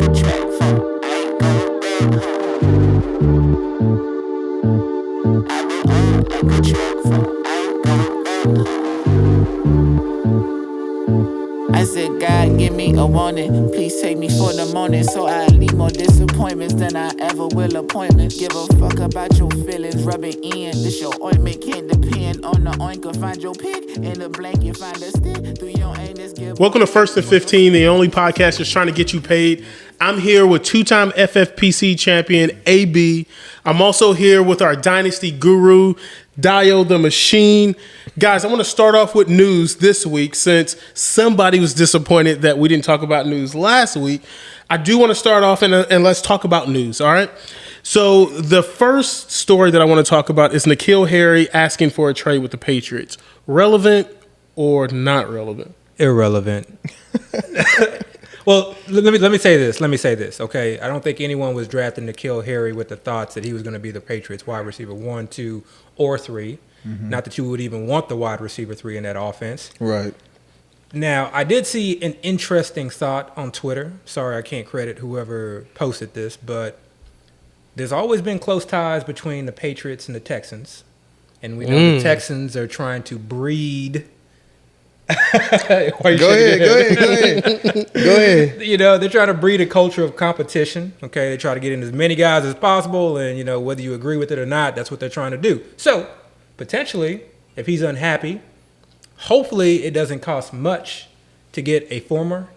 I said, God, give me a warning. Please take me for the morning, so I leave more disappointments than I ever will appointments. Give a fuck about your feelings, rub it in. This your ointment, can't depend on the oinker. Find your pick in the blanket, find a stick through your anus. Welcome to First and 15, the only podcast that's trying to get you paid. I'm here with two-time FFPC champion AB. I'm also here with our dynasty guru, Dayo the Machine. Guys, I want to start off with news this week since somebody was disappointed that we didn't talk about news last week. I do want to start off and let's talk about news, all right? So the first story that I want to talk about is N'Keal Harry asking for a trade with the Patriots. Relevant or not relevant? Irrelevant. Well, let me say this. Okay, I don't think anyone was drafting N'Keal Harry with the thoughts that he was going to be the Patriots wide receiver 1, 2, or 3. Mm-hmm. Not that you would even want the wide receiver 3 in that offense. Right. Now, I did see an interesting thought on Twitter. Sorry, I can't credit whoever posted this, but there's always been close ties between the Patriots and the Texans, and we know the Texans are trying to breed. Go ahead. You know, they're trying to breed a culture of competition. Okay, they try to get in as many guys as possible, and you know, whether you agree with it or not, that's what they're trying to do. So, potentially, if he's unhappy, hopefully it doesn't cost much to get a former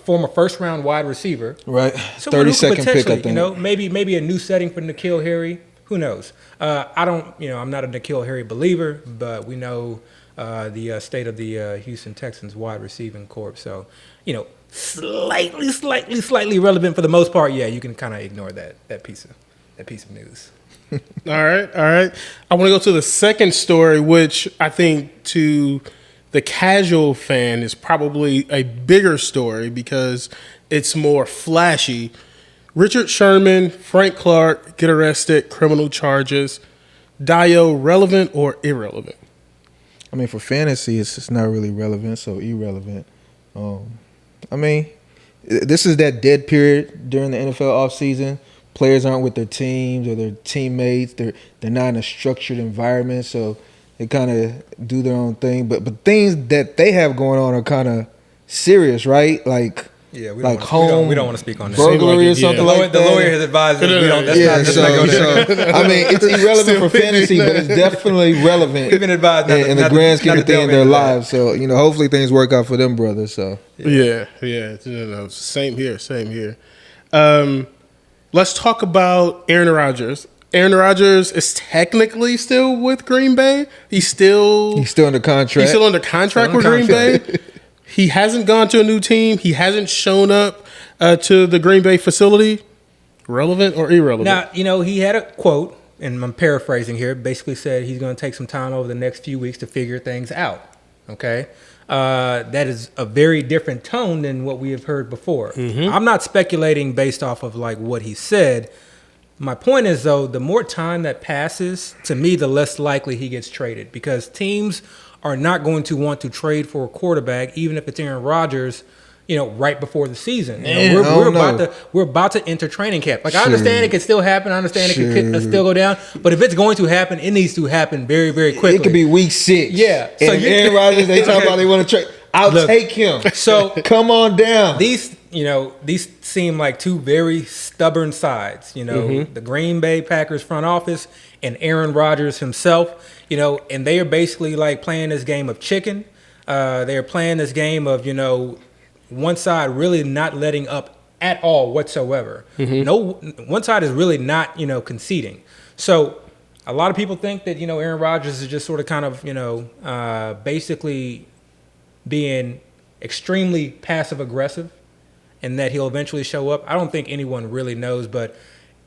former first round wide receiver. Right. So 32nd pick, I think. You know, maybe a new setting for N'Keal Harry. Who knows? I'm not a N'Keal Harry believer, but we know the state of the Houston Texans wide receiving corps. So, you know, slightly relevant for the most part. Yeah, you can kind of ignore that piece of news. All right. I want to go to the second story, which I think to the casual fan is probably a bigger story because it's more flashy. Richard Sherman, Frank Clark get arrested, criminal charges. Dayo, relevant or irrelevant? I mean, for fantasy, it's just not really relevant, so irrelevant. I mean, this is that dead period during the NFL offseason. Players aren't with their teams or their teammates. They're not in a structured environment, so they kind of do their own thing. But things that they have going on are kind of serious, right? Like. Yeah, we don't want to speak on that. Burglary or something like that. The lawyer has advised us. Let's not go there. I mean, it's irrelevant for fantasy, but it's definitely relevant. We've been advised in the grand scheme of things in their lives. So, you know, hopefully things work out for them brothers. So yeah. Same here. Let's talk about Aaron Rodgers. Aaron Rodgers is technically still with Green Bay. He's still under contract. He's still under contract with Green Bay. He hasn't gone to a new team. He hasn't shown up to the Green Bay facility. Relevant or irrelevant? Now, you know, he had a quote, and I'm paraphrasing here, basically said he's going to take some time over the next few weeks to figure things out. Okay? That is a very different tone than what we have heard before. Mm-hmm. I'm not speculating based off of like what he said. My point is, though, the more time that passes, to me, the less likely he gets traded because teams are not going to want to trade for a quarterback, even if it's Aaron Rodgers, you know, right before the season. You know, we're about to enter training camp. Like, I understand it can still happen. I understand it can still go down. But if it's going to happen, it needs to happen very, very quickly. It could be week 6. Yeah. So Aaron Rodgers, they talk about they want to trade. I'll take him. So come on down. These seem like two very stubborn sides. You know, the Green Bay Packers front office and Aaron Rodgers himself. You know, and they are basically like playing this game of chicken. They are playing this game of, you know, one side really not letting up at all whatsoever. Mm-hmm. No, one side is really not, you know, conceding. So a lot of people think that, you know, Aaron Rodgers is just sort of kind of, you know, basically being extremely passive aggressive and that he'll eventually show up. I don't think anyone really knows, but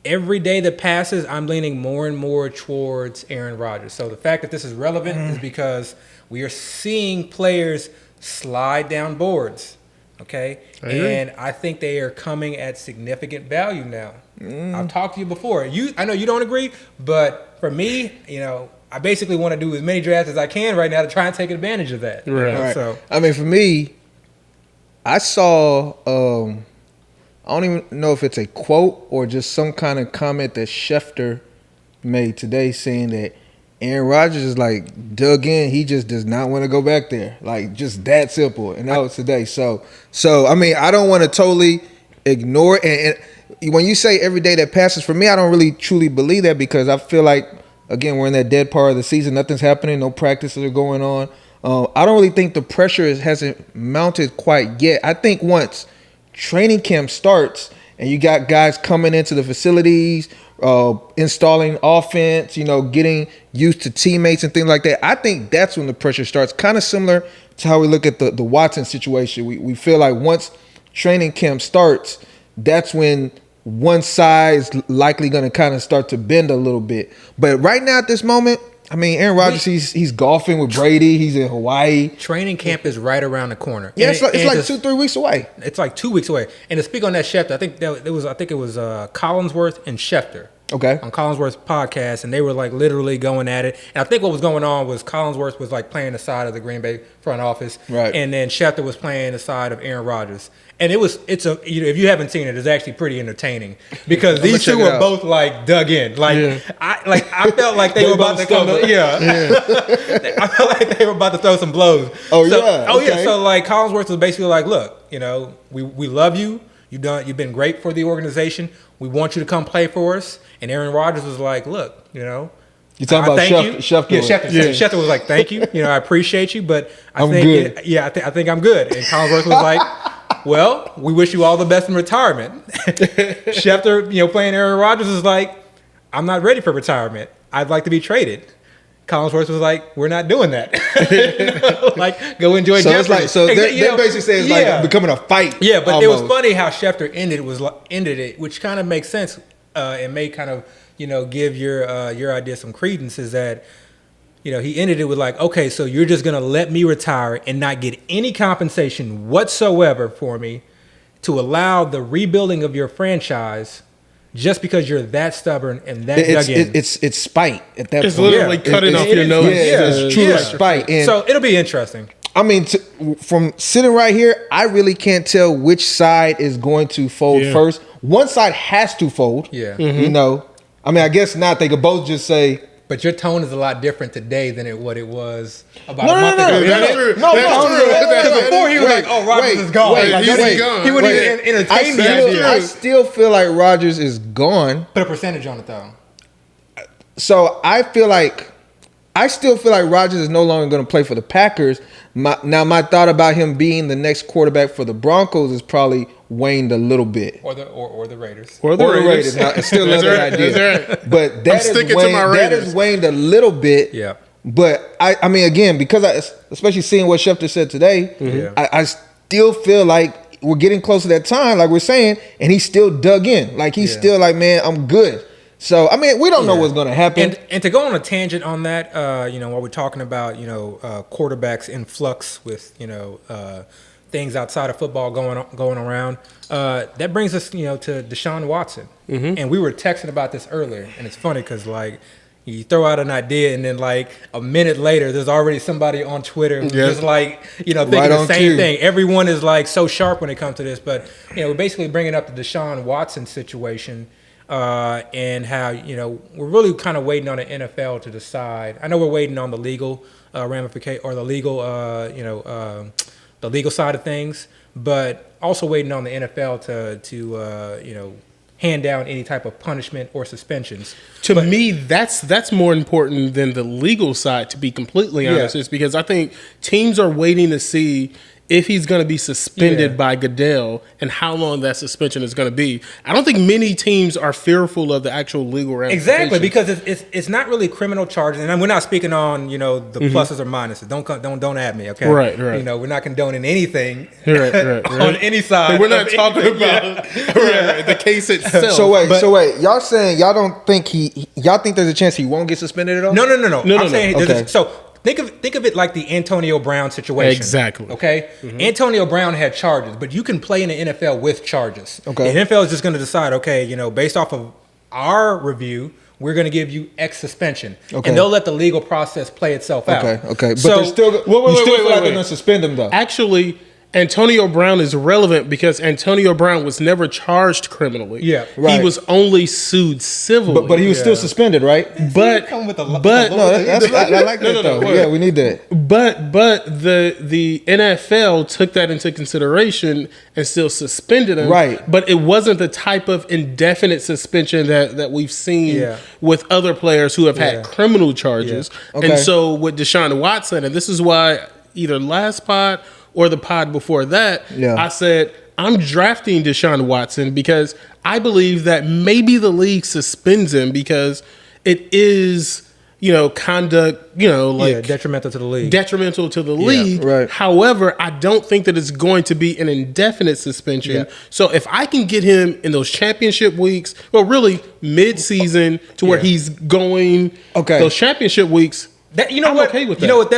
every day that passes, I'm leaning more and more towards Aaron Rodgers. So the fact that this is relevant is because we are seeing players slide down boards, okay? And I think they are coming at significant value now. I've talked to you before. I know you don't agree, but for me, you know, I basically want to do as many drafts as I can right now to try and take advantage of that. Right. So I mean, for me, I saw. I don't even know if it's a quote or just some kind of comment that Schefter made today, saying that Aaron Rodgers is like dug in. He just does not want to go back there. Like just that simple. And that was today. So I mean, I don't want to totally ignore it. And when you say every day that passes, for me, I don't really truly believe that, because I feel like, again, we're in that dead part of the season. Nothing's happening. No practices are going on. I don't really think the pressure hasn't mounted quite yet. I think once training camp starts and you got guys coming into the facilities, installing offense, getting used to teammates and things like that, I think that's when the pressure starts. Kind of similar to how we look at the Watson situation. We feel like once training camp starts, that's when one side is likely going to kind of start to bend a little bit. But right now at this moment, I mean, Aaron Rodgers, he's golfing with Brady. He's in Hawaii. Training camp is right around the corner. Yeah, it's like 2-3 weeks away. It's like 2 weeks away. And to speak on that Schefter, I think it was Collinsworth and Schefter. Okay. On Collinsworth's podcast, and they were like literally going at it. And I think what was going on was Collinsworth was like playing the side of the Green Bay front office, right? And then Schefter was playing the side of Aaron Rodgers. And if you haven't seen it, it's actually pretty entertaining, because these two were both like dug in. Like I felt like they were about to come. I felt like they were about to throw some blows. Yeah. So like Collinsworth was basically like, look, we love you. You've been great for the organization. We want you to come play for us. And Aaron Rodgers was like, look, you're talking about Schefter. Yeah, Schefter was like, thank you. I appreciate you, but I think I'm good. And Collinsworth was like, well, we wish you all the best in retirement. Schefter, playing Aaron Rodgers is like, I'm not ready for retirement. I'd like to be traded. Collinsworth was like, we're not doing that. Like, go enjoy Jeopardy. They're basically saying it's like becoming a fight. Yeah, but almost. It was funny how Schefter ended it, which kind of makes sense and may kind of, give your idea some credence, is that, he ended it with like, okay, so you're just going to let me retire and not get any compensation whatsoever for me to allow the rebuilding of your franchise just because you're that stubborn and that dug in. It's spite at that point. It's literally cutting off your nose. It's truly spite. And so it'll be interesting. I mean, from sitting right here, I really can't tell which side is going to fold first. One side has to fold. Yeah. Mm-hmm. I mean, I guess not. They could both just say. But your tone is a lot different today than what it was about a month ago. That's true. Because before he was like, "Oh, Rodgers is gone." He's gone. He wouldn't even entertain the idea. I still feel like Rodgers is gone. Put a percentage on it though. So I still feel like Rodgers is no longer going to play for the Packers. My thought about him being the next quarterback for the Broncos is probably waned a little bit. Or the Raiders. Or the Raiders. I still love that idea. Right. But that is waned a little bit. Yeah. But I mean, again, because especially seeing what Schefter said today, I still feel like we're getting close to that time, like we're saying, and he's still dug in. Like he's still like, man, I'm good. So, I mean, we don't know what's going to happen. And to go on a tangent on that, while we're talking about, quarterbacks in flux with, things outside of football going around, that brings us, to Deshaun Watson. Mm-hmm. And we were texting about this earlier. And it's funny because, like, you throw out an idea and then, like, a minute later, there's already somebody on Twitter who's just, like, thinking the same thing. Everyone is, like, so sharp when it comes to this. But, we're basically bringing up the Deshaun Watson situation. And how, we're really kind of waiting on the NFL to decide. I know we're waiting on the legal ramification or the legal, the legal side of things, but also waiting on the NFL to hand down any type of punishment or suspensions. To me, that's more important than the legal side, to be completely honest, is because I think teams are waiting to see if he's going to be suspended by Goodell and how long that suspension is going to be. I don't think many teams are fearful of the actual legal ramifications. Exactly, because it's not really criminal charges, and we're not speaking on the pluses or minuses. Don't at me, okay? Right. We're not condoning anything right. on any side. We're not talking about the case itself. So wait, y'all saying y'all don't think y'all think there's a chance he won't get suspended at all? No. I'm saying so. Think of it like the Antonio Brown situation. Exactly. Okay? Mm-hmm. Antonio Brown had charges, but you can play in the NFL with charges. Okay. The NFL is just going to decide, based off of our review, we're going to give you X suspension. Okay. And they'll let the legal process play itself out. Okay. But they're still, you still feel like they're going to suspend him, though. Actually, Antonio Brown is relevant because Antonio Brown was never charged criminally. Yeah, right. He was only sued civilly. But he was still suspended, right? But come with I like that though. Yeah, we need that. But the NFL took that into consideration and still suspended him. Right. But it wasn't the type of indefinite suspension that we've seen with other players who have had criminal charges. Yeah. Okay. And so with Deshaun Watson, and this is why either last pod or the pod before that, I said I'm drafting Deshaun Watson because I believe that maybe the league suspends him because it is, conduct, detrimental to the league. Detrimental to the league. Right. However, I don't think that it's going to be an indefinite suspension. Yeah. So if I can get him in those championship weeks, well, really mid-season to where he's going those championship weeks, I'm okay with that. You know what?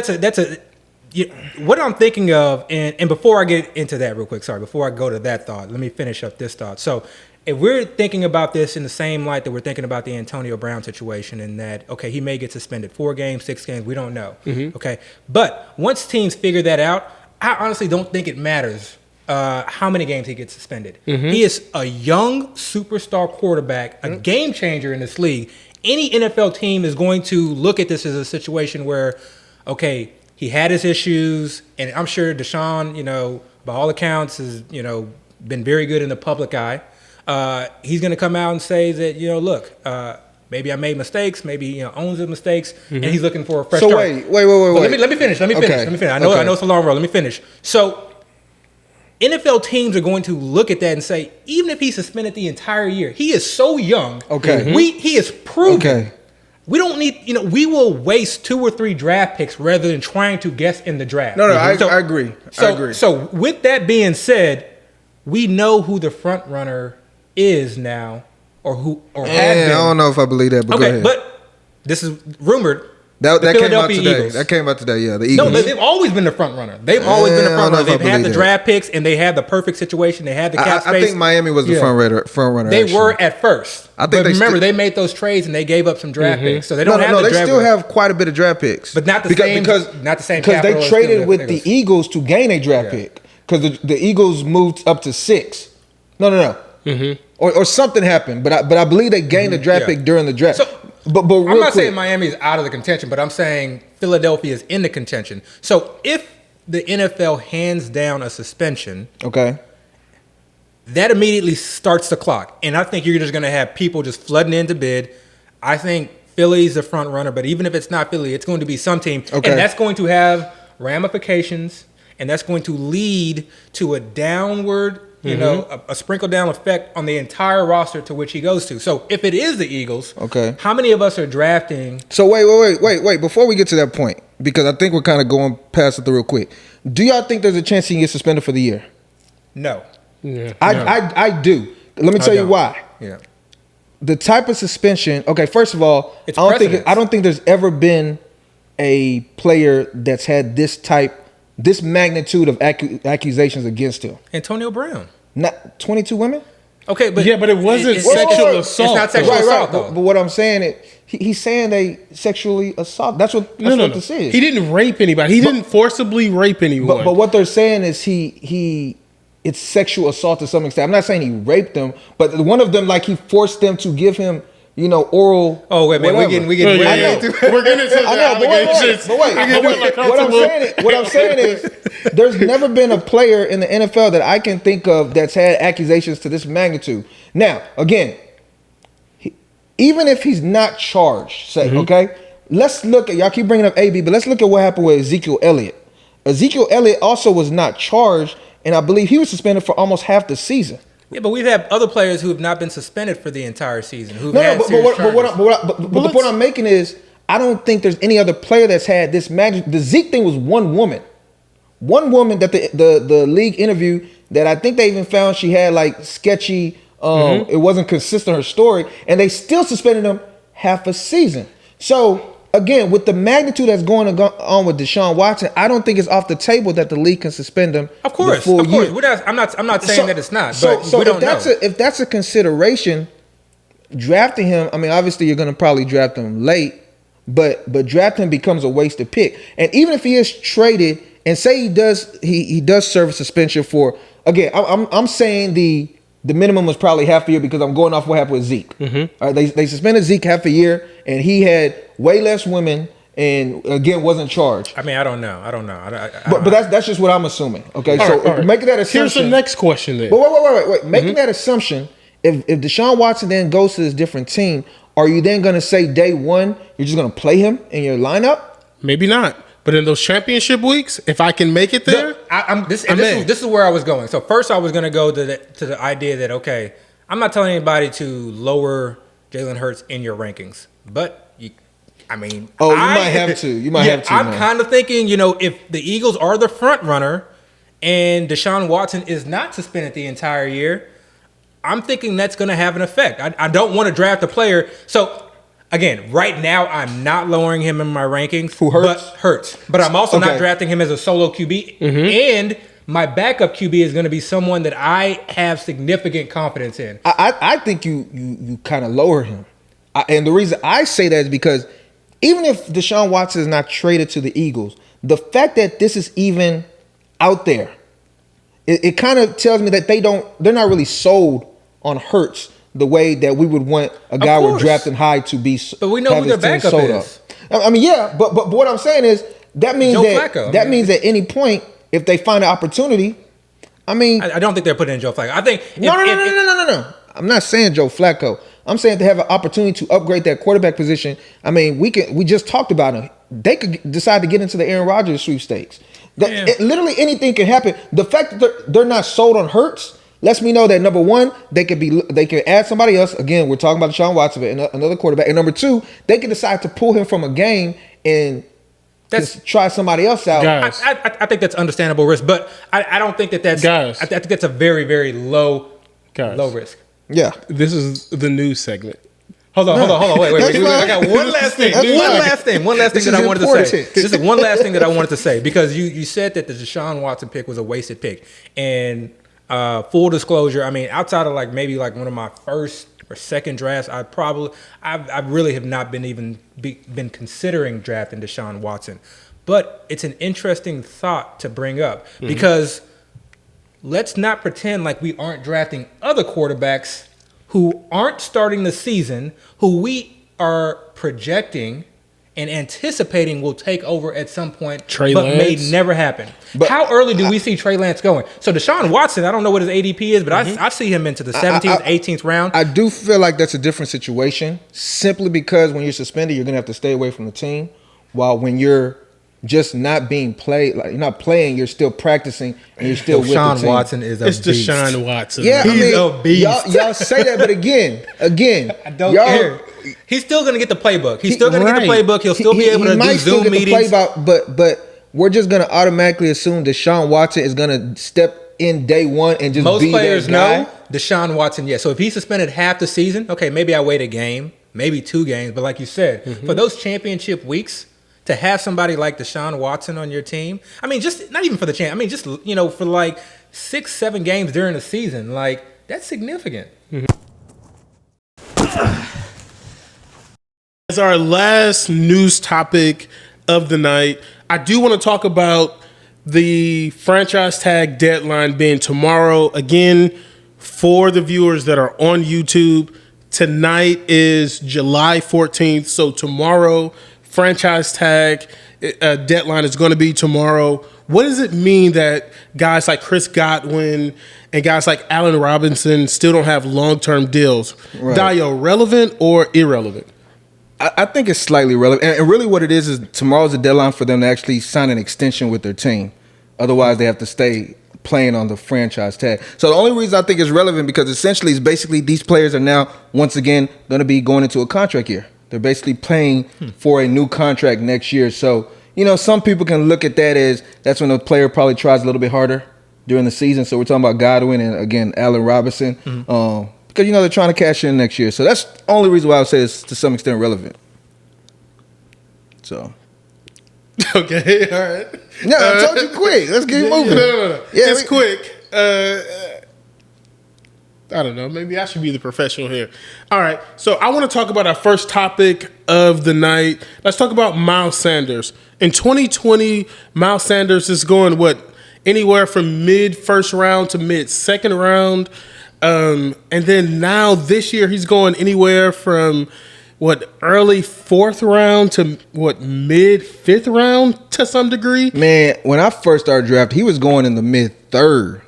What I'm thinking of, and before I get into that real quick, before I go to that thought, let me finish up this thought. So if we're thinking about this in the same light that we're thinking about the Antonio Brown situation, in that, okay, he may get suspended 4 games, 6 games, we don't know. Okay. But once teams figure that out, I honestly don't think it matters how many games he gets suspended. He is a young superstar quarterback, a game changer in this league. Any NFL team is going to look at this as a situation where, okay, he had his issues, and I'm sure Deshaun, by all accounts, has, been very good in the public eye. He's going to come out and say that, look, maybe I made mistakes, maybe he owns the mistakes, and he's looking for a fresh start. Wait. Let me finish. I know it's a long road. Let me finish. So NFL teams are going to look at that and say, even if he's suspended the entire year, he is so young. Okay. He is proven. Okay. We don't need, we will waste 2 or 3 draft picks rather than trying to guess in the draft. No, I agree. I agree. So with that being said, we know who the front runner is now, or had been. I don't know if I believe that, but go ahead. But this is rumored. That came out today. Eagles. That came out today. Yeah, the Eagles. No, they've always been the front runner. They've always been the front runner. They've had the draft picks, and they had the perfect situation. They had the cap space. I think Miami was the front runner. They were at first. I think they made those trades and they gave up some draft picks, so they don't have the they draft. still have quite a bit of draft picks, but not the same because they traded with the Eagles to gain a draft pick because the Eagles moved up to 6. No. Or something happened, but I believe they gained a draft pick during the draft. So, but I'm not saying Miami is out of the contention, but I'm saying Philadelphia is in the contention. So if the NFL hands down a suspension, that immediately starts the clock. And I think you're just going to have people just flooding into bid. I think Philly's the front runner, but even if it's not Philly, it's going to be some team. And that's going to have ramifications, and that's going to lead to a downward, a sprinkle down effect on the entire roster to which he goes to. So if it is the Eagles, how many of us are drafting? So wait. Before we get to that point, because I think we're kind of going past it real quick. Do y'all think there's a chance he can get suspended for the year? No. Yeah. I do. Let me tell you why. Yeah. The type of suspension. Okay, first of all, I don't think there's ever been a player that's had this magnitude of accusations against him. Antonio Brown. Not 22 women? Okay, but but it wasn't sexual assault. It's not sexual assault, though. But what I'm saying he's saying they sexually assault. That's what this is. He didn't rape anybody. He didn't forcibly rape anyone. But what they're saying is it's sexual assault to some extent. I'm not saying he raped them, but one of them, like, he forced them to give him, oral. Oh wait, man, we getting we're getting into the allegations. But what I'm saying is, there's never been a player in the NFL that I can think of that's had accusations to this magnitude. Now, again, even if he's not charged, let's look at, y'all keep bringing up AB, but let's look at what happened with Ezekiel Elliott. Ezekiel Elliott also was not charged, and I believe he was suspended for almost half the season. Yeah, but we've had other players who have not been suspended for the entire season. But the point I'm making is, I don't think there's any other player that's had this magnitude. The Zeke thing was one woman that the league interviewed that I think they even found she had like sketchy. It wasn't consistent her story, and they still suspended him half a season. So again, with the magnitude that's going on with Deshaun Watson, I don't think it's off the table that the league can suspend him. Of course. I'm not saying that it's not. But we don't know. If that's a consideration, drafting him. I mean, obviously you're going to probably draft him late, but drafting him becomes a wasted pick. And even if he is traded and say he does serve a suspension for, again, I'm saying the minimum was probably half a year because I'm going off what happened with Zeke. All right, they suspended Zeke half a year, and he had way less women, and again wasn't charged. I mean, I don't know. But that's just what I'm assuming. Okay, All so right. making that assumption. Here's the next question then. But wait. Making that assumption, if Deshaun Watson then goes to this different team, are you then going to say day one you're just going to play him in your lineup? Maybe not. But in those championship weeks, if I can make it there, This is where I was going. So first, I was going to go to the idea that, okay, I'm not telling anybody to lower Jalen Hurts in your rankings, but you might have to. You might have to. I'm kind of thinking, if the Eagles are the front runner and Deshaun Watson is not suspended the entire year, I'm thinking that's going to have an effect. I don't want to draft a player. So, again, right now, I'm not lowering him in my rankings. Who Hurts? But I'm also not drafting him as a solo QB. And my backup QB is going to be someone that I have significant confidence in. I think you kind of lower him. And the reason I say that is because even if Deshaun Watson is not traded to the Eagles, the fact that this is even out there, it kind of tells me that they're not really sold on Hurts the way that we would want a guy we're drafting high to be. But we know who their backup is. I mean, yeah, but what I'm saying is that means means at any point if they find an opportunity, I don't think they're putting in Joe Flacco. I think no. I'm not saying Joe Flacco. I'm saying they have an opportunity to upgrade that quarterback position. I mean, we just talked about it. They could decide to get into the Aaron Rodgers sweepstakes. Literally anything can happen. The fact that they're not sold on Hurts lets me know that number one, they can add somebody else. Again, we're talking about Deshaun Watson, another quarterback. And number two, they can decide to pull him from a game and just try somebody else out. I think that's understandable risk, but I don't think that's. I think that's a very, very low risk. Yeah, this is the news segment. Hold on. Wait. I got one last thing. One last thing that I wanted to say. This is one last thing that I wanted to say because you said that the Deshaun Watson pick was a wasted pick. And full disclosure, I mean, outside of maybe one of my first or second drafts, I really have not been considering drafting Deshaun Watson. But it's an interesting thought to bring up because let's not pretend like we aren't drafting other quarterbacks who aren't starting the season, who we are projecting and anticipating will take over at some point, may never happen. But how early do we see Trey Lance going? So Deshaun Watson, I don't know what his ADP is, but I see him into the 17th, 18th round. I do feel like that's a different situation simply because when you're suspended, you're going to have to stay away from the team, while when you're just not being played, like you're not playing, you're still practicing and you're still with the team. Deshaun Watson is a beast. It's Deshaun Watson. Yeah, he's a beast. Y'all say that, but again, I don't care. He's still going to get the playbook. He's still going to get the playbook. He'll still be able to do Zoom meetings. But we're just going to automatically assume Deshaun Watson is going to step in day one and just be that guy. Most players know Deshaun Watson, yes. So if he's suspended half the season, okay, maybe I wait a game, maybe 2 games. But like you said, for those championship weeks, to have somebody like Deshaun Watson on your team, I mean, just not even for the champ. I mean, just for 6-7 games during the season, that's significant. As our last news topic of the night, I do want to talk about the franchise tag deadline being tomorrow. Again, for the viewers that are on YouTube, tonight is July 14th. So tomorrow, franchise tag deadline is going to be tomorrow. What does it mean that guys like Chris Godwin and guys like Allen Robinson still don't have long-term deals? Right. Dayo, relevant or irrelevant? I think it's slightly relevant. And really what it is tomorrow's the deadline for them to actually sign an extension with their team. Otherwise, they have to stay playing on the franchise tag. So the only reason I think it's relevant because essentially it's basically these players are now, once again, going to be going into a contract year. They're basically playing for a new contract next year. So, some people can look at that as that's when the player probably tries a little bit harder during the season. So we're talking about Godwin and, again, Allen Robinson. Because, they're trying to cash in next year. So that's the only reason why I would say it's to some extent relevant. So. Okay, all right. No, I told you quick. Let's get moving. No. Yeah, it's quick. I don't know. Maybe I should be the professional here. All right. So I want to talk about our first topic of the night. Let's talk about Miles Sanders. In 2020, Miles Sanders is going, anywhere from mid-first round to mid-second round. And then now this year, he's going anywhere from, early fourth round to, mid-fifth round to some degree? Man, when I first started drafting, he was going in the mid-third.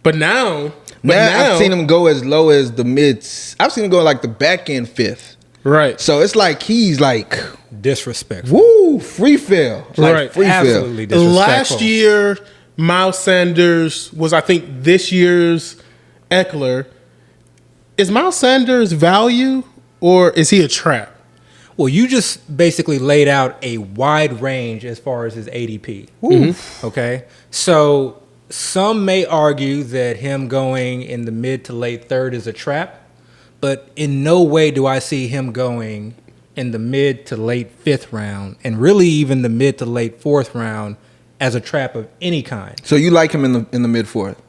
But now I've seen him go as low as the I've seen him go like the back end fifth. Right. So it's like he's like disrespectful. Woo, free fail. Right. Free Absolutely fail. disrespectful. Last year, Miles Sanders was, I think, this year's Eckler. Is Miles Sanders value or is he a trap? Well, you just basically laid out a wide range as far as his ADP. Mm-hmm. Okay. So some may argue that him going in the mid to late third is a trap, but in no way do I see him going in the mid to late fifth round, and really even the mid to late fourth round, as a trap of any kind. So you like him in the mid fourth?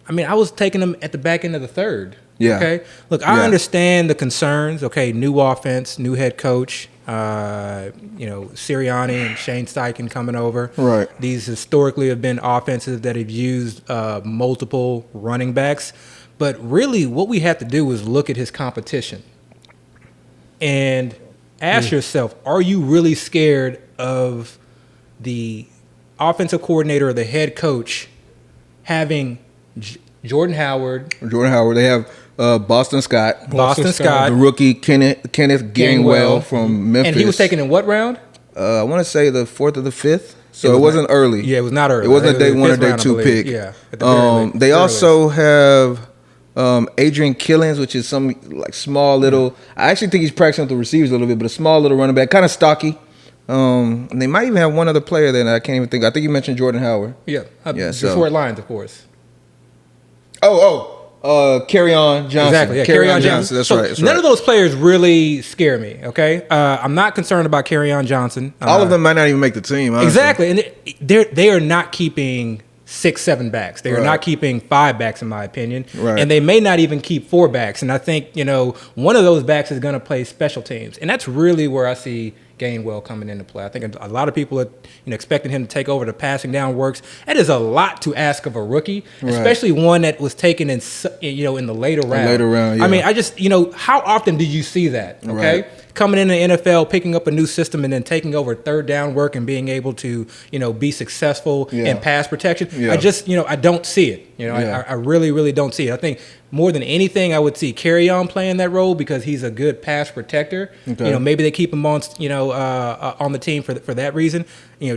I mean, I was taking him at the back end of the third. Yeah. Okay. Look, I understand the concerns. Okay, new offense, new head coach. Sirianni and Shane Steichen coming over. Right. These historically have been offenses that have used multiple running backs. But really, what we have to do is look at his competition and ask yourself, are you really scared of the offensive coordinator or the head coach having Jordan Howard? They have Boston Scott. The rookie Kenneth Gainwell from Memphis. And he was taken in what round? I want to say the fourth or the fifth. So it wasn't early. Yeah, it was not early. It wasn't a day one or day two pick. Yeah. At the they also have Adrian Killens, which is some like small little. I actually think he's practicing with the receivers a little bit, but a small little running back, kind of stocky. And they might even have one other player there that I can't even think. I think you mentioned Jordan Howard. Yeah. So Detroit Lions, of course. Kerryon Johnson. Exactly. Yeah, Kerryon Johnson. That's so right. None of those players really scare me. Okay, I'm not concerned about Kerryon Johnson. All of them might not even make the team. Honestly. Exactly, and they are not keeping 6-7 backs. They are not keeping 5 backs, in my opinion. Right. And they may not even keep 4 backs. And I think one of those backs is going to play special teams, and that's really where I see Gainwell coming into play. I think a lot of people are expecting him to take over the passing down works. That is a lot to ask of a rookie, especially one that was taken in the later round. Yeah. I mean, I just how often do you see that? Okay, coming in the NFL, picking up a new system, and then taking over third down work and being able to be successful in pass protection. Yeah. I just I don't see it. I really, really don't see it. I think more than anything, I would see Kerryon playing that role because he's a good pass protector. Okay. Maybe they keep him on on the team for that reason.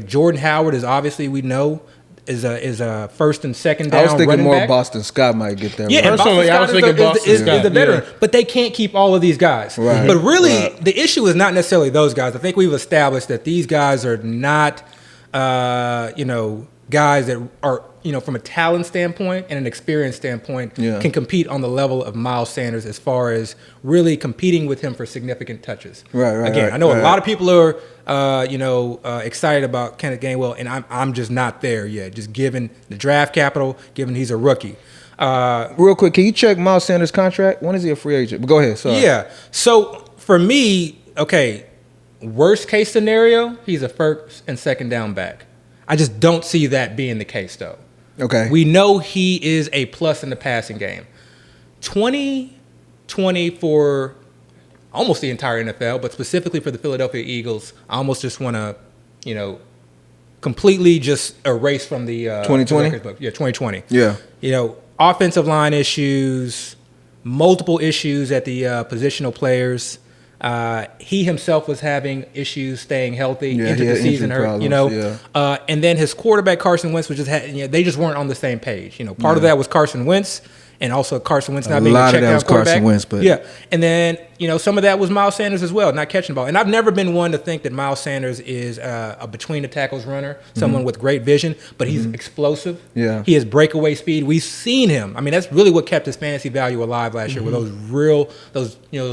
Jordan Howard is obviously we know is a first and second down. I was thinking more back. Boston Scott might get there. Yeah, personally, I was thinking Boston Scott is the veteran, but they can't keep all of these guys. Right. But really, the issue is not necessarily those guys. I think we've established that these guys are not, guys that are, from a talent standpoint and an experience standpoint, can compete on the level of Miles Sanders as far as really competing with him for significant touches. Again, I know a lot of people are, excited about Kenneth Gainwell, and I'm just not there yet. Just given the draft capital, given he's a rookie. Real quick, can you check Miles Sanders' contract? When is he a free agent? But go ahead. Sorry. Yeah. So for me, worst case scenario, he's a first and second down back. I just don't see that being the case, though. Okay. We know he is a plus in the passing game. 2020 for almost the entire NFL, but specifically for the Philadelphia Eagles, I almost just want to, completely just erase from the 2020 record book. Yeah, 2020. Yeah. Offensive line issues, multiple issues at the positional players. He himself was having issues staying healthy into the season, and then his quarterback Carson Wentz was just they just weren't on the same page. Part of that was Carson Wentz, and also Carson Wentz not being a check down quarterback. Carson Wentz, but and then some of that was Miles Sanders as well, not catching the ball. And I've never been one to think that Miles Sanders is a between the tackles runner, someone with great vision, but he's explosive. Yeah, he has breakaway speed. We've seen him. I mean, that's really what kept his fantasy value alive last year, were those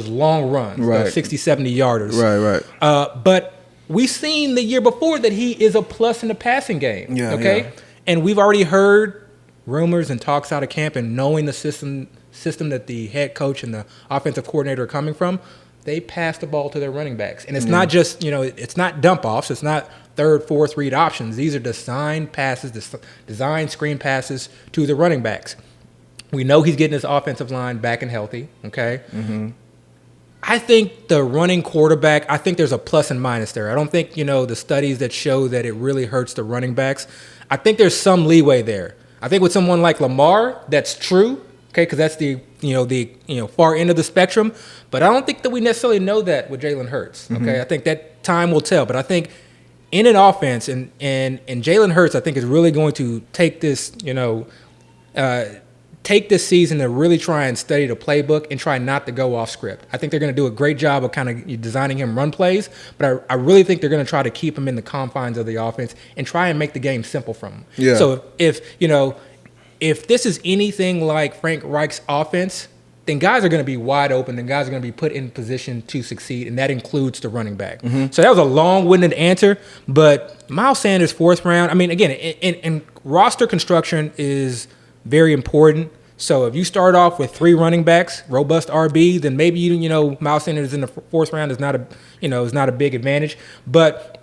long runs, those 60, 70 yarders. Right. But we've seen the year before that he is a plus in the passing game. And we've already heard rumors and talks out of camp and knowing the system that the head coach and the offensive coordinator are coming from, they pass the ball to their running backs. And it's not just, it's not dump offs. It's not third, fourth read options. These are design passes, design screen passes to the running backs. We know he's getting his offensive line back and healthy, okay? Mm-hmm. I think the running quarterback, I think there's a plus and minus there. I don't think, the studies that show that it really hurts the running backs. I think there's some leeway there. I think with someone like Lamar, that's true, okay, because that's the far end of the spectrum. But I don't think that we necessarily know that with Jalen Hurts, okay? Mm-hmm. I think that time will tell. But I think in an offense, and Jalen Hurts, I think, is really going to take this, take this season to really try and study the playbook and try not to go off script. I think they're going to do a great job of kind of designing him run plays, but I really think they're going to try to keep him in the confines of the offense and try and make the game simple from him. Yeah. So if this is anything like Frank Reich's offense, then guys are going to be wide open and guys are going to be put in position to succeed, and that includes the running back. Mm-hmm. So that was a long-winded answer, but Miles Sanders, fourth round, I mean, again, in roster construction is very important. So if you start off with 3 running backs, robust RB, then maybe Miles Sanders in the fourth round is not a big advantage. But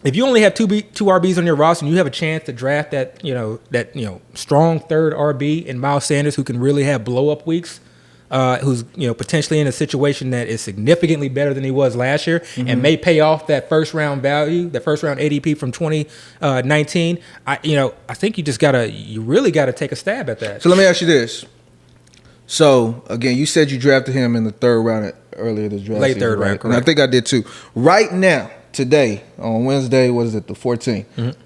if you only have two RBs on your roster and you have a chance to draft that strong third RB in Miles Sanders who can really have blow up weeks, who's potentially in a situation that is significantly better than he was last year, mm-hmm. and may pay off that first round value, that first round ADP from 2019. I think you really gotta take a stab at that. So let me ask you this. So again, you said you drafted him in the third round earlier this draft late season, third right? round, correct? And I think I did too. Right now, today on Wednesday, what is it, the 14th? Mm-hmm.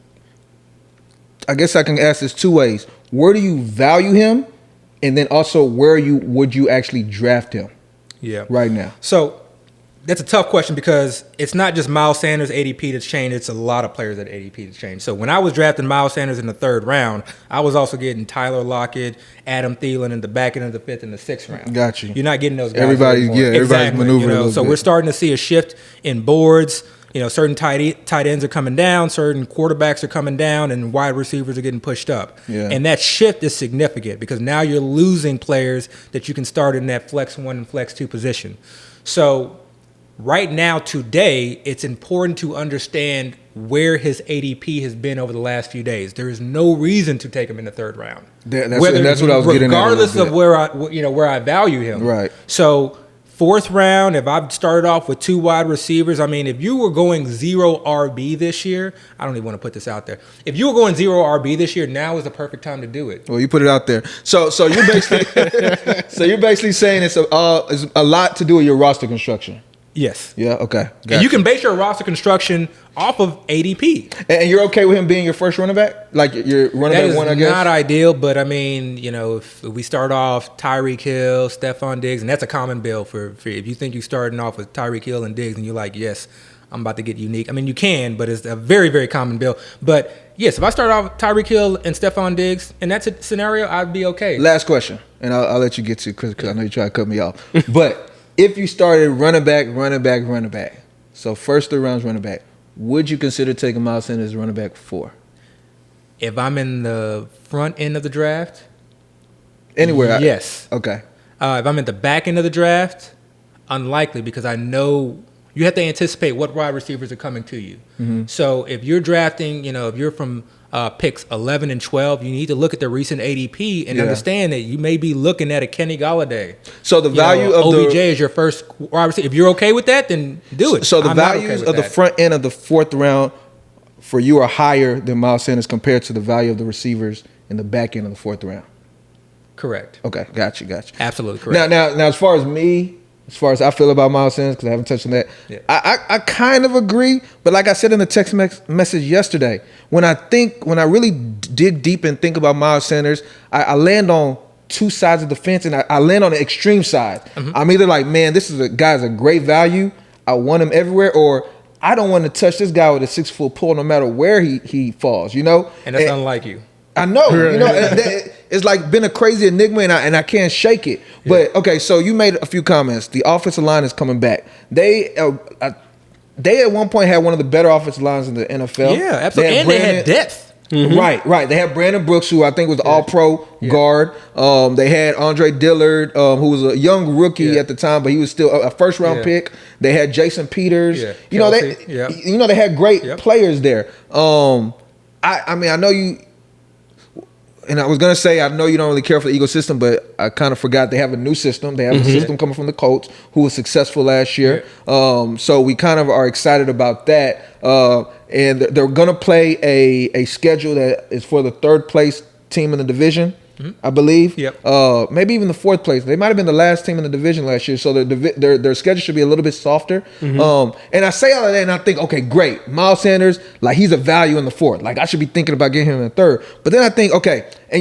I guess I can ask this 2 ways. Where do you value him? And then also, would you actually draft him? Yeah. Right now. So that's a tough question because it's not just Miles Sanders' ADP that's changed. It's a lot of players that ADP that's changed. So when I was drafting Miles Sanders in the third round, I was also getting Tyler Lockett, Adam Thielen in the back end of the fifth and the sixth round. Got you. You're not getting those guys. Everybody's exactly, maneuvering a little so bit. we're starting to see a shift in boards. Certain tight ends are coming down, certain quarterbacks are coming down, and wide receivers are getting pushed up. Yeah. And that shift is significant because now you're losing players that you can start in that flex 1 and flex 2 position. So right now, today, it's important to understand where his ADP has been over the last few days. There is no reason to take him in the third round. That's what I was getting at. Regardless of where I value him. Right. So fourth round, if I've started off with 2 wide receivers, I mean, if you were going 0 RB this year, I don't even want to put this out there. If you were going 0 RB this year, now is the perfect time to do it. Well, you put it out there. So you're basically saying it's a lot to do with your roster construction. Yes. Yeah. Okay. Gotcha. And you can base your roster construction off of ADP. And you're okay with him being your first running back, like your running back one, I guess. That is not ideal, but I mean, if we start off Tyreek Hill, Stephon Diggs, and that's a common bill for if you think you're starting off with Tyreek Hill and Diggs, and you're like, yes, I'm about to get unique. I mean, you can, but it's a very, very common bill. But yes, if I start off with Tyreek Hill and Stephon Diggs, in that scenario, I'd be okay. Last question, and I'll let you get to because I know you try to cut me off, but. If you started running back, so first 3 rounds running back, would you consider taking Miles Sanders as running back 4? If I'm in the front end of the draft? Anywhere? Yes. Okay. If I'm at the back end of the draft, unlikely because I know you have to anticipate what wide receivers are coming to you. Mm-hmm. So if you're drafting, if you're from picks 11 and 12, you need to look at the recent ADP and understand that you may be looking at a Kenny Golladay. So the value of OBJ is your first wide receiver. If you're okay with that, then do it. So the values of the front end of the fourth round for you are higher than Miles Sanders compared to the value of the receivers in the back end of the fourth round. Correct. Okay, got you. Absolutely correct. Now, as far as I feel about Miles Sanders, because I haven't touched on that, I kind of agree. But like I said in the text message yesterday, when I really dig deep and think about Miles Sanders, I land on 2 sides of the fence, and I land on the extreme side. Mm-hmm. I'm either like, man, this is a guy's a great value. I want him everywhere, or I don't want to touch this guy with a 6-foot pole no matter where he falls, And that's unlike you. I know, it's like been a crazy enigma, and I can't shake it. But okay, so you made a few comments. The offensive line is coming back. They at one point had one of the better offensive lines in the NFL. Yeah, absolutely, and they had depth. Right. They had Brandon Brooks, who I think was the All-Pro guard. They had Andre Dillard, who was a young rookie at the time, but he was still a first-round pick. They had Jason Peters. Yeah. You know, they had great players there. I mean, I know you. And I was going to say, I know you don't really care for the Eagle system, but I kind of forgot they have a new system. They have a system coming from the Colts who was successful last year. So we kind of are excited about that. And they're going to play a schedule that is for the third place team in the division, I believe. Maybe even the fourth place. They might have been the last team in the division last year. So their schedule should be a little bit softer. And I say all of that and I think, okay, great. Miles Sanders, like he's a value in the fourth. Like I should be thinking about getting him in the third. But then I think, okay, and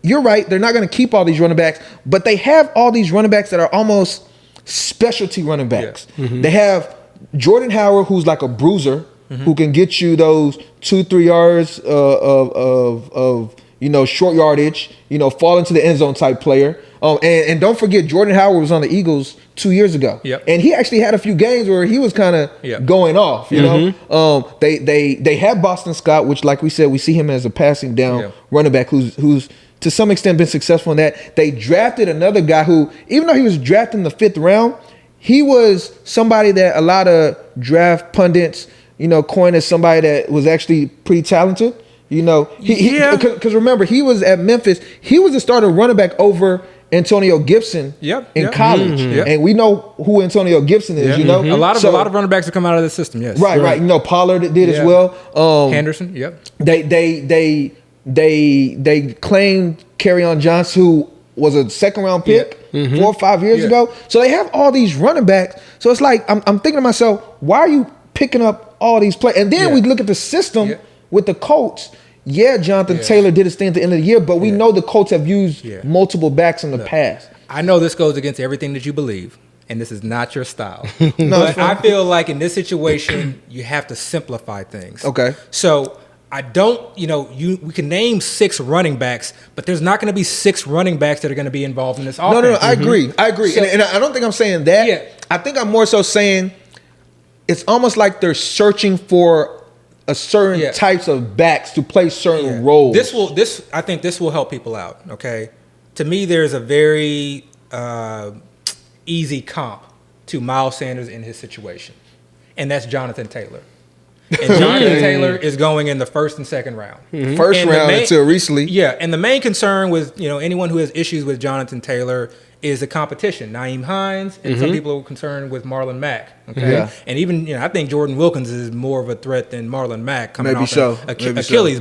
you're right. They're not going to keep all these running backs, but they have all these running backs that are almost specialty running backs. They have Jordan Howard, who's like a bruiser, who can get you those 2-3 yards of short yardage, fall into the end zone type player. And don't forget, Jordan Howard was on the Eagles 2 years ago. And he actually had a few games where he was kind of going off, you know. They have Boston Scott, which, like we said, we see him as a passing down running back who's to some extent been successful in that. They drafted another guy who, even though he was drafted in the 5th round, he was somebody that a lot of draft pundits, coined as somebody that was actually pretty talented. Because remember, he was at Memphis. He was the starter running back over Antonio Gibson in college. And we know who Antonio Gibson is, A lot of running backs have come out of the system, yes. Right. Pollard did as well. Henderson, They claimed Kerryon Johnson, who was a second-round pick 4 or 5 years ago. So they have all these running backs. So it's like, I'm thinking to myself, why are you picking up all these players? And then we look at the system with the Colts. Jonathan Taylor did his thing at the end of the year, but we know the Colts have used multiple backs in the past. I know this goes against everything that you believe, and this is not your style. But I feel like in this situation, you have to simplify things. Okay. So I don't, we can name 6 running backs, but there's not going to be 6 running backs that are going to be involved in this offense. No, I agree. So, and I don't think I'm saying that. I think I'm more so saying it's almost like they're searching for a certain types of backs to play certain roles. I think this will help people out. Okay, to me, there's a very easy comp to Miles Sanders in his situation, and that's Jonathan Taylor. And Jonathan Taylor is going in the 1st and 2nd round. First round until recently. And the main concern with anyone who has issues with Jonathan Taylor is the competition. Naeem Hines, and some people are concerned with Marlon Mack. Okay, and even I think Jordan Wilkins is more of a threat than Marlon Mack coming off Achilles.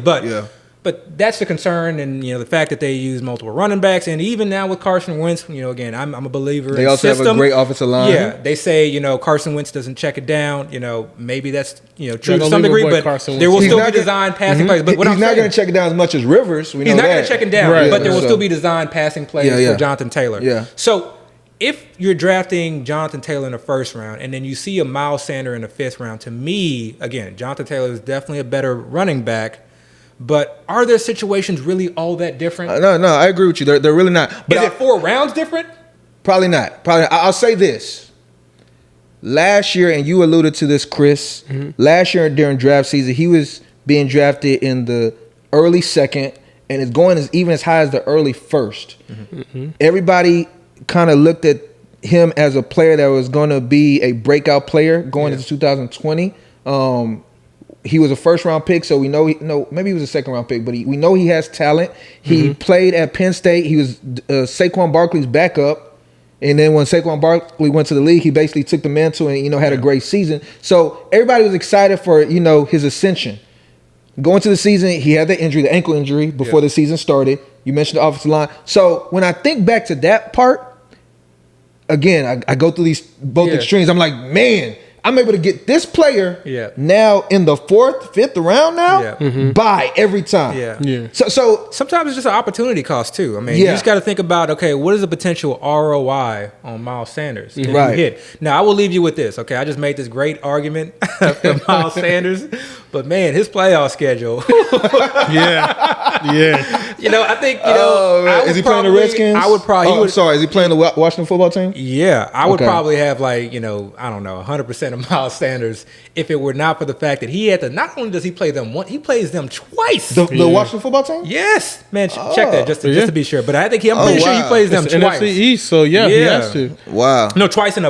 But that's the concern, and the fact that they use multiple running backs, and even now with Carson Wentz, again, I'm a believer. They also have a great offensive line. They say Carson Wentz doesn't check it down. Maybe that's true to some degree, but there will still be designed passing plays. But he's not going to check it down as much as Rivers. He's not going to check it down, but there will still be designed passing plays for Jonathan Taylor. So if you're drafting Jonathan Taylor in the 1st round, and then you see a Miles Sanders in the 5th round, to me, again, Jonathan Taylor is definitely a better running back. But are their situations really all that different? No, I agree with you. They're really not. But is it 4 rounds different? Probably not. I'll say this. Last year, and you alluded to this, Chris, last year during draft season, he was being drafted in the early 2nd, and it's going even as high as the early 1st. Everybody kind of looked at him as a player that was going to be a breakout player going into 2020. He was a 1st-round pick, so we know maybe he was a 2nd-round pick, but we know he has talent. He played at Penn State. He was Saquon Barkley's backup, and then when Saquon Barkley went to the league, he basically took the mantle and had a great season. So everybody was excited for his ascension. Going to the season, he had the injury, the ankle injury, before the season started. You mentioned the offensive line. So when I think back to that part, again, I go through both extremes. I'm like, man, I'm able to get this player now in the 4th, 5th round now buy every time. So sometimes it's just an opportunity cost too. I mean, you just got to think about, okay, what is the potential ROI on Miles Sanders? Right. Now, I will leave you with this. Okay, I just made this great argument for Miles Sanders, but man, his playoff schedule. I think is he playing the Redskins? I would probably. Is he playing the Washington football team? Yeah, I would probably have 100% fan of Miles Sanders if it were not for the fact that he had to. Not only does he play them once, he plays them twice. The Washington football team? Yes, man. Check that just to be sure. But I think I'm pretty sure he plays them it's twice. NFC East, so he has to. Wow. No, twice in the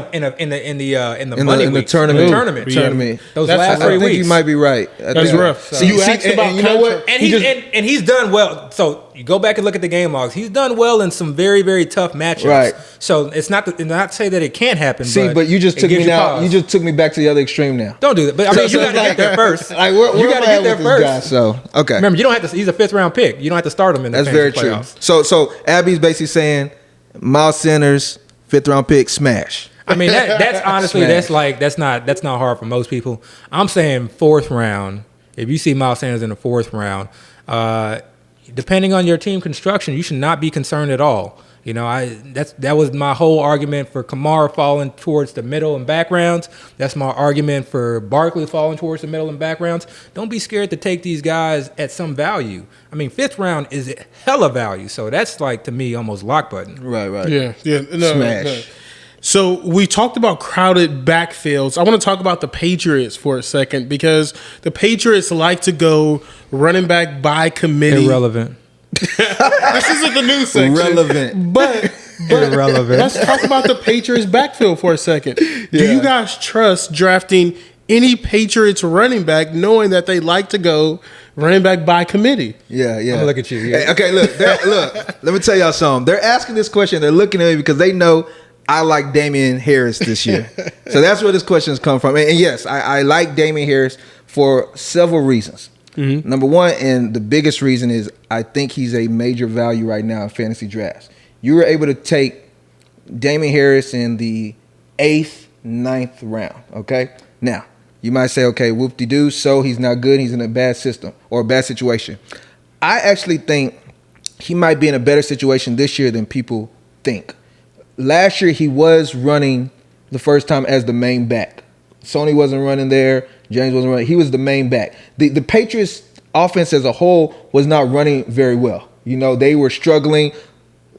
tournament. Those last 3 weeks. I think you might be right. That's rough. So you asked about you know what? And he's done well. So you go back and look at the game logs. He's done well in some very, very tough matchups. Right. So it's not to say that it can't happen. See, but you just took me now. You just took me back to the other extreme now. Don't do that. But I mean, you got to get there first. Like, you got to get there first. Guy, so okay. Remember, you don't have to. He's a 5th round pick. You don't have to start him in the That's very playoffs. true. So Abby's basically saying Miles Sanders 5th round pick smash. I mean, that's honestly that's not hard for most people. I'm saying 4th round. If you see Miles Sanders in the 4th round, depending on your team construction, you should not be concerned at all. You know, that was my whole argument for Kamara falling towards the middle and back rounds. That's my argument for Barkley falling towards the middle and back rounds. Don't be scared to take these guys at some value. I mean, 5th round is hella value, so that's like to me almost lock button. Right. Yeah. No, smash. No. So we talked about crowded backfields. I want to talk about the Patriots for a second because the Patriots like to go running back by committee. Irrelevant. This isn't the news section. Relevant. But irrelevant. Let's talk about the Patriots backfield for a second. Do you guys trust drafting any Patriots running back knowing that they like to go running back by committee? Yeah. I'm gonna look at you. Yeah. Hey, okay, look. Let me tell y'all something. They're asking this question. They're looking at me because they know I like Damian Harris this year. So that's where this question has come from. And yes, I like Damian Harris for several reasons. Mm-hmm. Number one, and the biggest reason is I think he's a major value right now in fantasy drafts. You were able to take Damian Harris in the 8th, 9th round, okay? Now, you might say, okay, whoop-de-doo, so he's not good, he's in a bad system or a bad situation. I actually think he might be in a better situation this year than people think. Last year, he was running the first time as the main back. Sony wasn't running there. James wasn't running. He was the main back. The Patriots offense as a whole was not running very well. You know, they were struggling.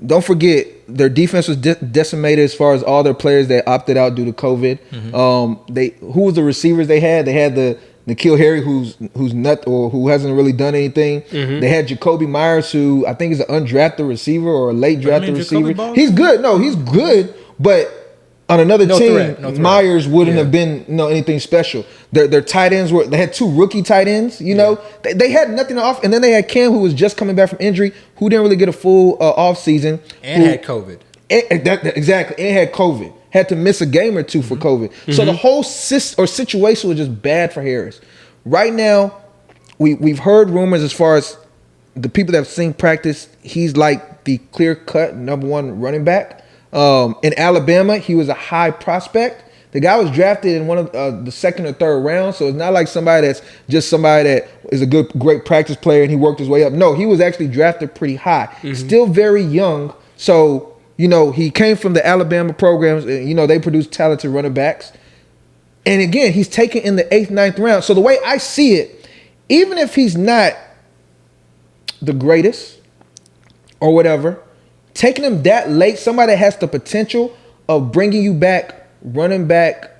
Don't forget, their defense was decimated as far as all their players that opted out due to COVID. Mm-hmm. Who was the receivers they had? They had the N'Keal Harry, who's nut or who hasn't really done anything. Mm-hmm. They had Jacoby Myers, who I think is an undrafted receiver or a late drafted receiver. He's good. No, he's good, but on another team, Myers wouldn't have been anything special. Their tight ends they had 2 rookie tight ends. You know, they had nothing off, and then they had Cam, who was just coming back from injury, who didn't really get a full off season, and had COVID. Exactly, and had COVID. Had to miss a game or 2 for COVID. Mm-hmm. So the whole situation was just bad for Harris. Right now, we've heard rumors as far as the people that have seen practice, he's like the clear-cut number 1 running back. In Alabama, he was a high prospect. The guy was drafted in one of the 2nd or 3rd round, so it's not like somebody that is a great practice player and he worked his way up. No, he was actually drafted pretty high. Mm-hmm. Still very young, so he came from the Alabama programs. They produce talented running backs. And again, he's taken in the 8th, 9th round. So the way I see it, even if he's not the greatest or whatever, taking him that late, somebody that has the potential of bringing you back, running back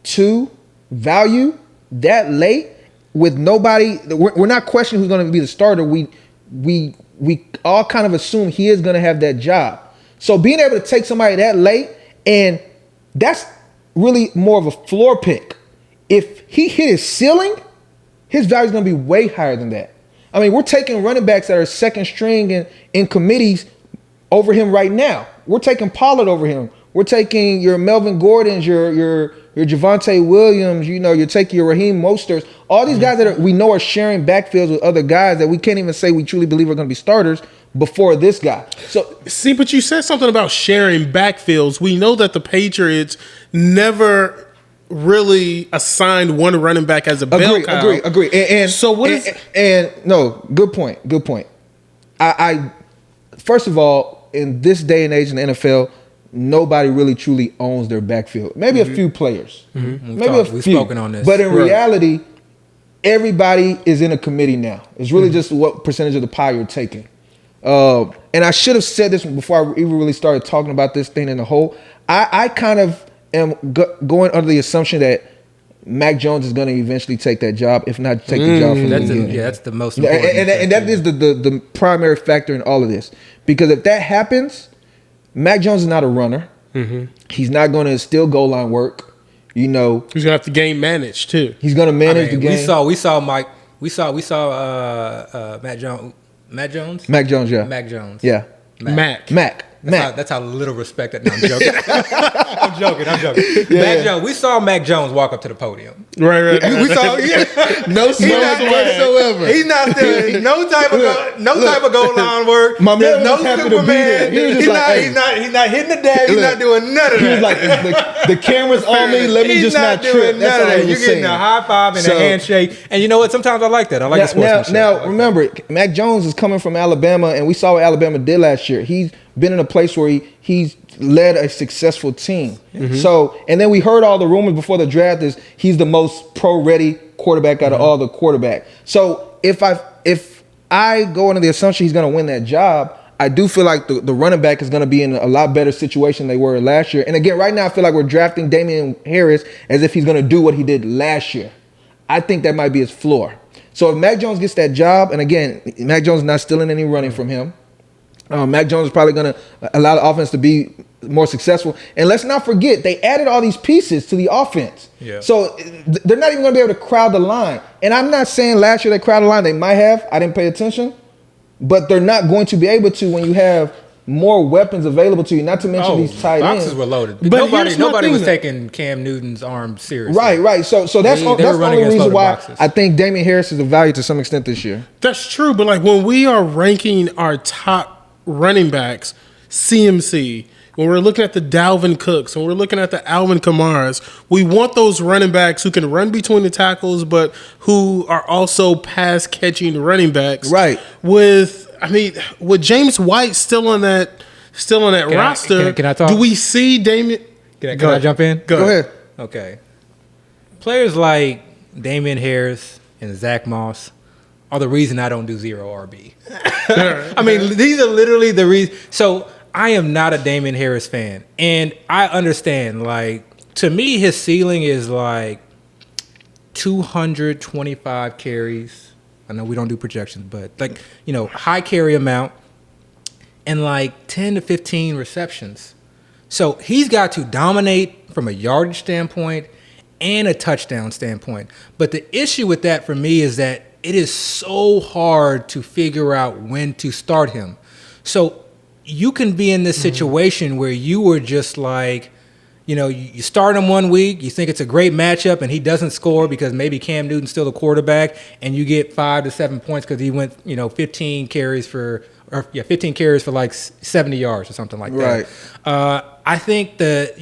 to value that late with nobody. We're not questioning who's going to be the starter. We all kind of assume he is going to have that job. So being able to take somebody that late, and that's really more of a floor pick. If he hit his ceiling, his value is going to be way higher than that. I mean, we're taking running backs that are 2nd string in committees over him right now. We're taking Pollard over him. We're taking your Melvin Gordons, your Javonte Williams. You're taking your Raheem Mosterts. All these guys that we know are sharing backfields with other guys that we can't even say we truly believe are going to be starters before this guy. So see, but you said something about sharing backfields. We know that the Patriots never really assigned one running back as a bell cow. Agree. And so what is? And no, good point. I first of all, in this day and age in the NFL, nobody really truly owns their backfield. Maybe a few players. Mm-hmm. We've spoken on this. But in reality, everybody is in a committee now. It's really just what percentage of the pie you're taking. And I should have said this before I even really started talking about this thing in the whole. I kind of am going under the assumption that Mac Jones is going to eventually take that job, if not take the job from the beginning. That's the most important. And that is the primary factor in all of this. Because if that happens, Mac Jones is not a runner. Mm-hmm. He's not going to steal goal line work. He's going to have to game manage too. He's going to manage the game. We saw Mac Jones. Mac Jones? Mac Jones, yeah. Mac Jones. Yeah. Mac. That's how little respect that. No, I'm joking. I'm joking. Yeah. Mac Jones. We saw Mac Jones walk up to the podium. Right. We saw. Yeah. No smiles whatsoever. He's not doing no type of goal line work. My man no was happy to be Superman. there. He was just He's not hitting the dash. He's not doing none of that. He was like, the camera's on me. Let me just not trip. That's all he was You're getting saying. a high five and a handshake. And you know what? Sometimes I like that. I like the sportsmanship. Now remember, Mac Jones is coming from Alabama, and we saw what Alabama did last year. He's been in a place where he's led a successful team. Mm-hmm. So, and then we heard all the rumors before the draft is he's the most pro-ready quarterback out of all the quarterbacks. So if I go into the assumption he's going to win that job, I do feel like the running back is going to be in a lot better situation than they were last year. And again, right now I feel like we're drafting Damian Harris as if he's going to do what he did last year. I think that might be his floor. So if Mac Jones gets that job, and again, Mac Jones is not stealing any running from him. Mac Jones is probably going to allow the offense to be more successful. And let's not forget, they added all these pieces to the offense. Yeah. So they're not even going to be able to crowd the line. And I'm not saying last year they crowded the line. They might have. I didn't pay attention. But they're not going to be able to when you have more weapons available to you, not to mention these tight ends. Boxes were loaded. But nobody was taking Cam Newton's arm seriously. Right. So that's the only reason why I think Damian Harris is a value to some extent this year. That's true. But like when we are ranking our top running backs, CMC, when we're looking at the Dalvin Cooks, when we're looking at the Alvin Kamaras, we want those running backs who can run between the tackles, but who are also pass catching running backs. Right. With James White still on that roster, can I talk? Do we see Damian? Can I jump in? Go ahead. Okay. Players like Damian Harris and Zach Moss are the reason I don't do zero RB. These are literally the reason. So I am not a Damian Harris fan. And I understand, to me, his ceiling is 225 carries. I know we don't do projections, but high carry amount and 10 to 15 receptions. So he's got to dominate from a yardage standpoint and a touchdown standpoint. But the issue with that for me is that it is so hard to figure out when to start him. So you can be in this situation where you were just you start him 1 week, you think it's a great matchup, and he doesn't score because maybe Cam Newton's still the quarterback, and you get 5 to 7 points because he went 15 carries for 70 yards or something like that. Right. I think that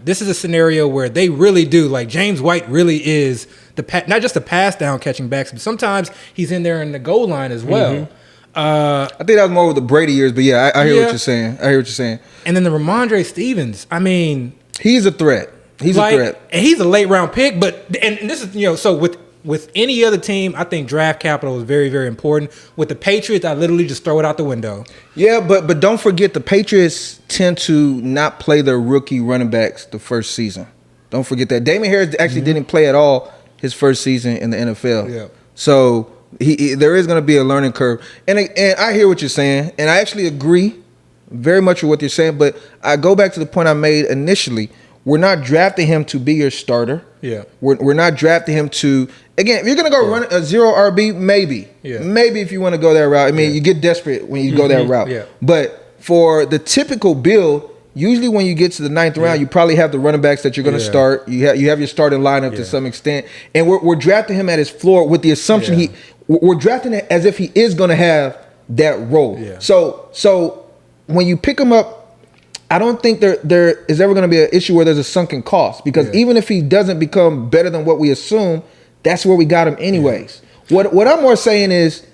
this is a scenario where they really do, James White really is not just the pass down catching backs, but sometimes he's in there in the goal line as well. Mm-hmm. I think that was more with the Brady years, but yeah, I hear what you're saying. And then the Ramondre Stevens, he's a threat. He's a threat. And he's a late round pick, but this is so with any other team, I think draft capital is very, very important. With the Patriots, I literally just throw it out the window. Yeah, but don't forget the Patriots tend to not play their rookie running backs the first season. Don't forget that. Damian Harris actually didn't play at all his first season in the NFL. Yeah. So there is going to be a learning curve. And I hear what you're saying, and I actually agree very much with what you're saying, but I go back to the point I made initially. We're not drafting him to be your starter. Yeah. We're not drafting him to, again, if you're going to go run a zero RB, maybe. Yeah. Maybe if you want to go that route. You get desperate when you go that route. Yeah. But for the typical build, usually when you get to the 9th round, you probably have the running backs that you're going to start. You have your starting lineup to some extent. And we're drafting him at his floor with the assumption we're drafting it as if he is going to have that role. Yeah. So when you pick him up, I don't think there is ever going to be an issue where there's a sunken cost, because even if he doesn't become better than what we assume, that's where we got him anyways. Yeah. What I'm more saying is,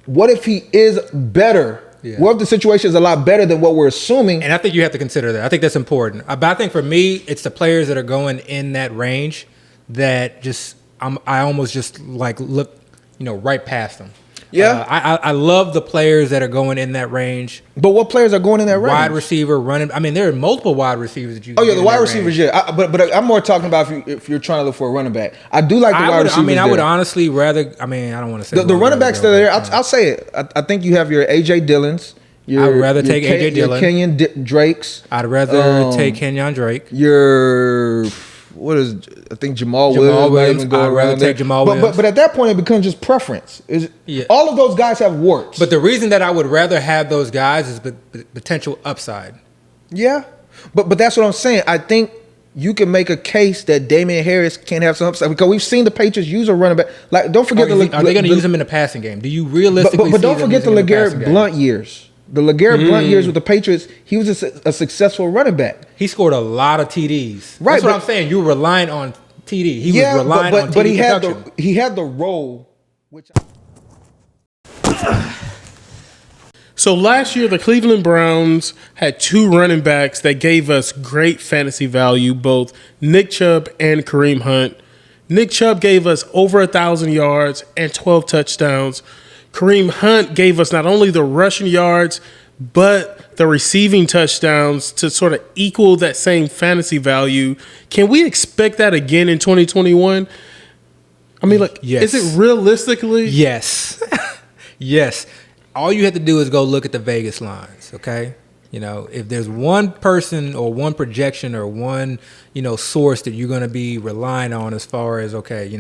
what if he is better? Yeah. What if the situation is a lot better than what we're assuming? And I think you have to consider that. I think that's important. But I think for me, it's the players that are going in that range that I almost just look right past them. Yeah. I love the players that are going in that range. But what players are going in that range? Wide receiver, running. I mean, there are multiple wide receivers that you can Oh, yeah, get the in wide that receivers, range. yeah. But I'm more talking about if you're trying to look for a running back. I do like the wide receivers. I would there. honestly rather. I mean, I don't want to say The running backs that are there, I'll say it. I think you have your A.J. Dillons. I would rather take A.J. Dillon. Kenyon Drakes. I'd rather take Kenyon Drake. I think Jamal Williams. I'd rather take Jamal Williams. But at that point, it becomes just preference. All of those guys have warts. But the reason that I would rather have those guys is the potential upside. Yeah, but that's what I'm saying. I think you can make a case that Damian Harris can't have some upside because we've seen the Patriots use a running back. Like, don't forget are they going to use him in the passing game? Do you realistically? But don't forget the LeGarrette Blount years. The LeGarrette Blount years with the Patriots, he was a successful running back. He scored a lot of TDs. Right, That's what I'm saying. You were relying on TD. He was relying on TD but he had the role. So last year, the Cleveland Browns had 2 running backs that gave us great fantasy value, both Nick Chubb and Kareem Hunt. Nick Chubb gave us over 1,000 yards and 12 touchdowns. Kareem Hunt gave us not only the rushing yards, but the receiving touchdowns to sort of equal that same fantasy value. Can we expect that again in 2021? I mean, like, yes. Is it realistically? Yes. Yes. All you have to do is go look at the Vegas lines, okay? You know, if there's one person or one projection or one, source that you're going to be relying on as far as, okay,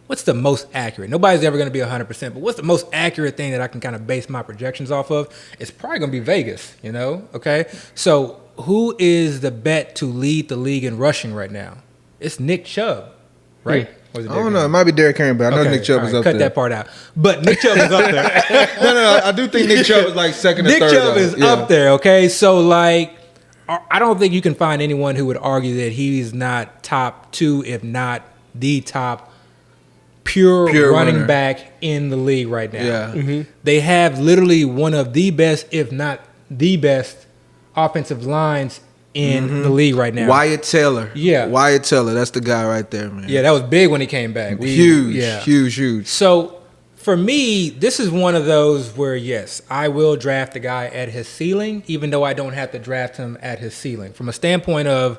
what's the most accurate? Nobody's ever going to be 100%, but what's the most accurate thing that I can kind of base my projections off of? It's probably going to be Vegas, okay? So who is the bet to lead the league in rushing right now? It's Nick Chubb, right? I don't know. It might be Derrick Henry, but I know Nick Chubb is up there. Cut that part out. But Nick Chubb is up there. No. I do think Nick Chubb is like second or third. Nick Chubb is up there, okay? So, I don't think you can find anyone who would argue that he's not top 2, if not the top pure running back in the league right now. Yeah. Mm-hmm. They have literally one of the best, if not the best, offensive lines in the league right now. Wyatt Taylor. Yeah. Wyatt Taylor. That's the guy right there, man. Yeah, that was big when he came back. Huge. So, for me, this is one of those where, yes, I will draft the guy at his ceiling, even though I don't have to draft him at his ceiling. From a standpoint of,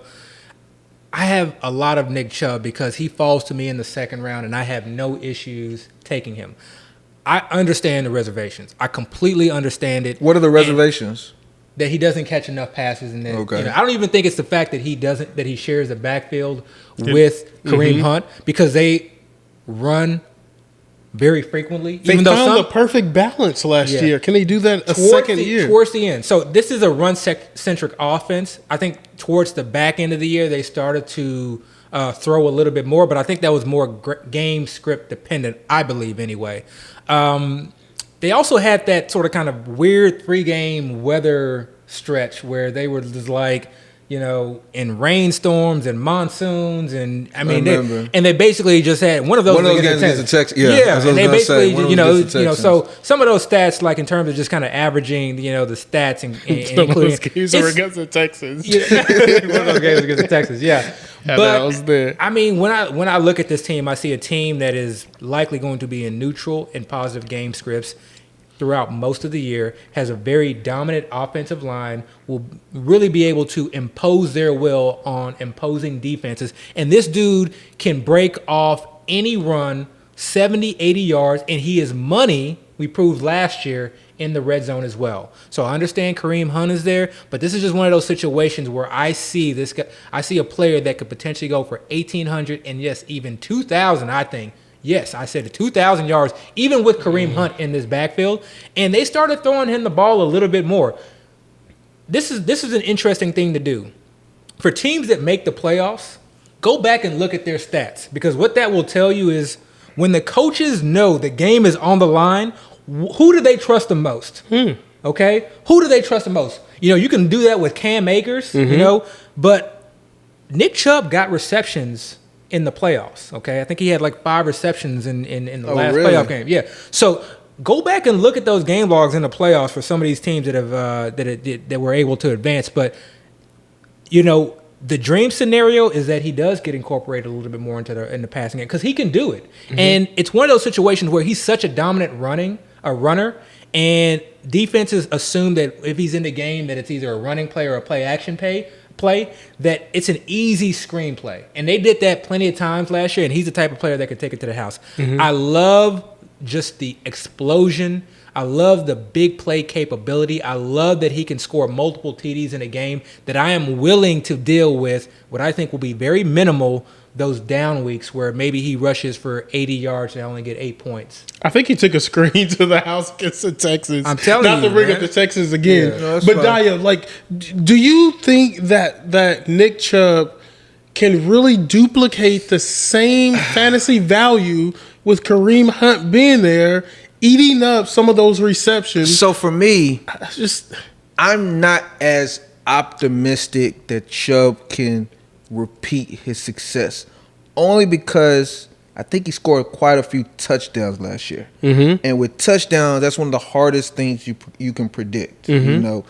I have a lot of Nick Chubb because he falls to me in the second round, and I have no issues taking him. I understand the reservations. I completely understand it. What are the reservations? That he doesn't catch enough passes, and then I don't even think it's the fact that he shares the backfield with Kareem Hunt, because they run very frequently. They found the perfect balance last year. Can they do that second year? Towards the end. So this is a run-centric offense. I think towards the back end of the year, they started to throw a little bit more, but I think that was more game script dependent, I believe, anyway. They also had that sort of kind of weird 3-game weather stretch where they were just like, in rainstorms and monsoons, and they basically just had one of those games against the Texans. Yeah, and they basically, so some of those stats, like in terms of just kind of averaging, the stats and some of those games were against the Texans. One of those games against the Texans, yeah. But I was there. I mean, when I look at this team, I see a team that is likely going to be in neutral and positive game scripts throughout most of the year, has a very dominant offensive line, will really be able to impose their will on imposing defenses. And this dude can break off any run 70, 80 yards, and he is money, we proved last year, in the red zone as well. So I understand Kareem Hunt is there, but this is just one of those situations where I see this guy, I see a player that could potentially go for 1,800 and yes, even 2,000, I think. Yes, I said 2,000 yards, even with Kareem Hunt in this backfield. And they started throwing him the ball a little bit more. This is an interesting thing to do. For teams that make the playoffs, go back and look at their stats. Because what that will tell you is when the coaches know the game is on the line, who do they trust the most? Okay? Who do they trust the most? You can do that with Cam Akers, but Nick Chubb got receptions in the playoffs, okay? I think he had like 5 receptions in the last playoff game. Yeah. So go back and look at those game logs in the playoffs for some of these teams that have that were able to advance. But the dream scenario is that he does get incorporated a little bit more into the passing game because he can do it. And it's one of those situations where he's such a dominant running a runner, and defenses assume that if he's in the game that it's either a running play or a play action play, that it's an easy screenplay. And they did that plenty of times last year, and he's the type of player that could take it to the house. I love just the explosion. I love the big play capability. I love that he can score multiple TDs in a game, that I am willing to deal with what I think will be very minimal, those down weeks where maybe he rushes for 80 yards and I only get 8 points. I think he took a screen to the house against the Texans. I'm telling you, not to bring man. up the Texans again. Yeah, no, but fine. Dayo, like, do you think that Nick Chubb can really duplicate the same fantasy value with Kareem Hunt being there, eating up some of those receptions? So for me, Just I'm not as optimistic that Chubb can repeat his success, only because I think he scored quite a few touchdowns last year. And with touchdowns, that's one of the hardest things you can predict. You know,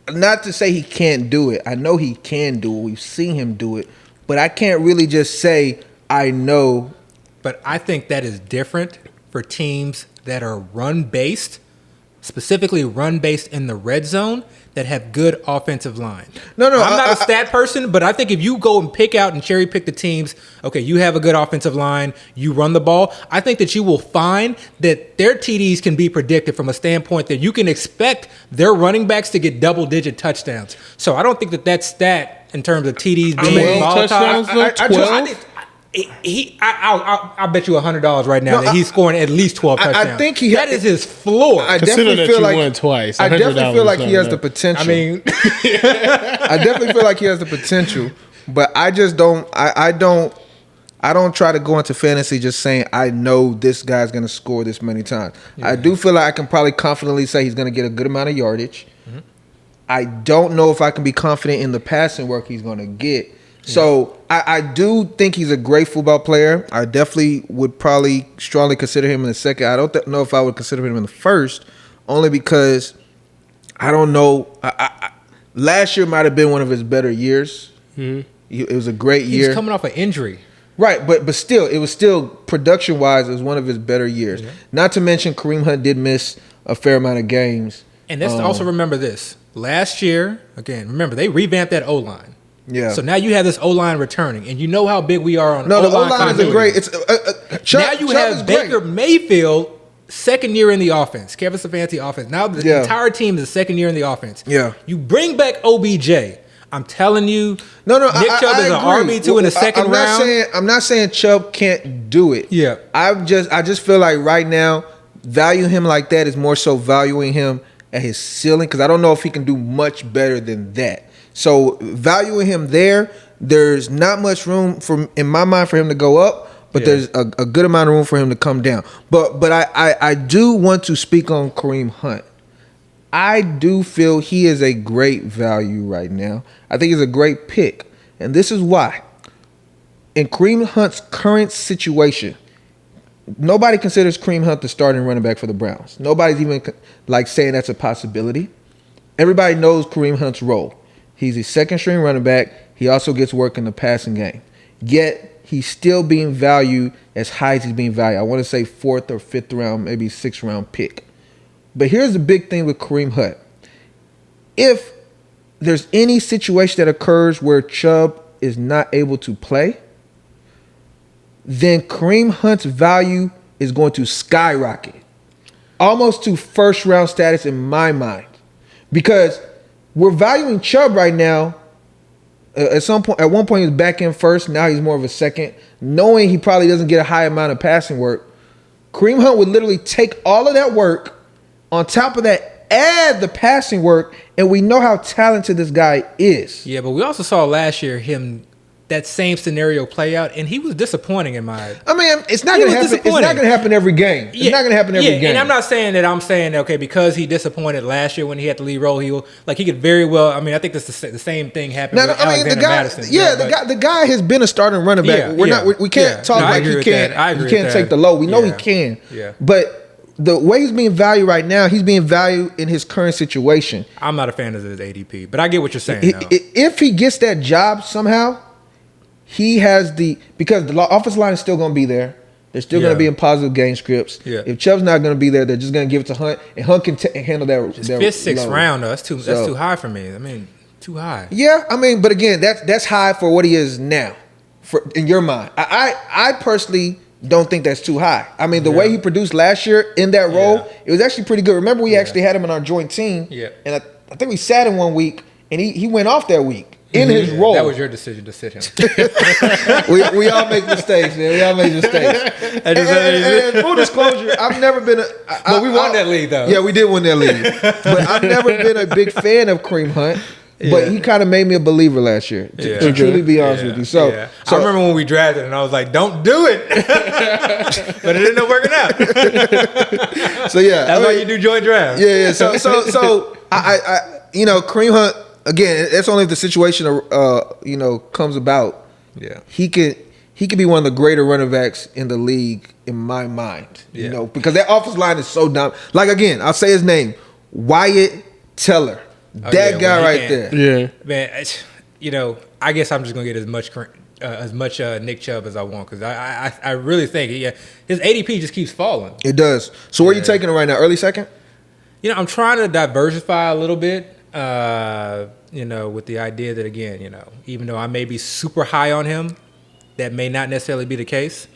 not to say he can't do it. I know he can do it. We've seen him do it, but I can't really just say I know. But I think that is different for teams that are run-based, specifically run-based in the red zone, that have good offensive line. No, I'm not a stat person, but I think if you go and pick out and cherry pick the teams, okay, you have a good offensive line, you run the ball, I think that you will find that their TDs can be predicted from a standpoint that you can expect their running backs to get double-digit touchdowns. So I don't think that that stat in terms of TDs being 12 volatile. touchdowns, though? 12? I'll bet you $100 right now that he's scoring at least 12 touchdowns. I think that is his floor. I Considering definitely that feel you like won twice, I definitely feel like he has the $100 potential. I mean, I definitely feel like he has the potential, but I just don't. I don't try to go into fantasy just saying I know this guy's going to score this many times. Yeah. I do feel like I can probably confidently say he's going to get a good amount of yardage. I don't know if I can be confident in the passing work he's going to get. So I do think he's a great football player. I definitely would probably strongly consider him in the second. I don't know if I would consider him in the first, only because I don't know. Last year might have been one of his better years. It was a great year. He's coming off an injury. Right, but still, it was still production-wise, it was one of his better years. Not to mention Kareem Hunt did miss a fair amount of games. And let's also remember this. Last year, again, remember, they revamped that O-line. Yeah. So now you have this O-line returning, and you know how big we are on O-line. No, the O-line is a great. It's now you have Baker Mayfield, second year in the offense. Kevin Stefanski offense. Now the entire team is the second year in the offense. Yeah. You bring back OBJ. I'm telling you, No, Nick Chubb is an RB2 in the second round. I'm not saying Chubb can't do it. Yeah. I just feel like right now, value him like that is more so valuing him at his ceiling, because I don't know if he can do much better than that. So valuing him there's not much room in my mind for him to go up, but there's a good amount of room for him to come down. But I do want to speak on Kareem Hunt. I do feel he is a great value right now. I think he's a great pick. And this is why. In Kareem Hunt's current situation, nobody considers Kareem Hunt the starting running back for the Browns. Nobody's even like saying that's a possibility. Everybody knows Kareem Hunt's role. He's a second-string running back. He also gets work in the passing game. Yet, he's still being valued as high as he's being valued. I want to say 4th or 5th round, maybe 6th round pick. But here's the big thing with Kareem Hunt. If there's any situation that occurs where Chubb is not able to play, then Kareem Hunt's value is going to skyrocket. Almost to first-round status in my mind. Because we're valuing Chubb right now. At one point he was back in first. Now he's more of a second. Knowing he probably doesn't get a high amount of passing work, Kareem Hunt would literally take all of that work, on top of that, add the passing work, and we know how talented this guy is. Yeah, but we also saw last year that same scenario play out, and he was disappointing in my. I mean, it's not going to happen. It's not going to happen every game. It's not going to happen every game. And I'm not saying that. I'm saying okay, because he disappointed last year when he had the lead role, he could very well. I mean, I think that's the same thing happened with Alexander Madison. The guy has been a starting running back. We can't talk like he can't. He can't take the low. We know he can. Yeah. But the way he's being valued right now, he's being valued in his current situation. I'm not a fan of his ADP, but I get what you're saying. If he gets that job somehow, he has because the offensive line is still going to be there. They're still going to be in positive game scripts. Yeah. If Chubb's not going to be there, they're just going to give it to Hunt, and Hunt can handle that. Fifth, sixth round, though. That's too high for me. I mean, too high. Yeah, I mean, but again, that's high for what he is now, in your mind. I personally don't think that's too high. I mean, the way he produced last year in that role, it was actually pretty good. Remember, we actually had him in our joint team, and I think we sat him 1 week, and he went off that week. In his role. That was your decision to sit him. we all make mistakes, man. We all make mistakes. And full disclosure, I've never been but we won that league, though. Yeah, we did win that league. But I've never been a big fan of Kareem Hunt. But he kind of made me a believer last year, to truly be honest with you. So I remember when we drafted and I was like, don't do it. But it ended up working out. So, yeah. That's why you do joint drafts. Yeah. So I Kareem Hunt, again, that's only if the situation, comes about. Yeah, he could be one of the greater running backs in the league in my mind. You know, because that offensive line is so dumb. Like, again, I'll say his name, Wyatt Teller. That guy right there. Yeah, man. I guess I'm just gonna get as much Nick Chubb as I want, because I really think his ADP just keeps falling. It does. So where are you taking it right now? Early second? I'm trying to diversify a little bit. With the idea that, again, even though I may be super high on him, that may not necessarily be the case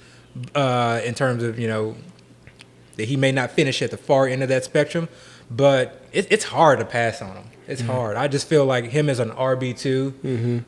in terms of, that he may not finish at the far end of that spectrum. But it's hard to pass on him. It's hard. I just feel like him as an RB2,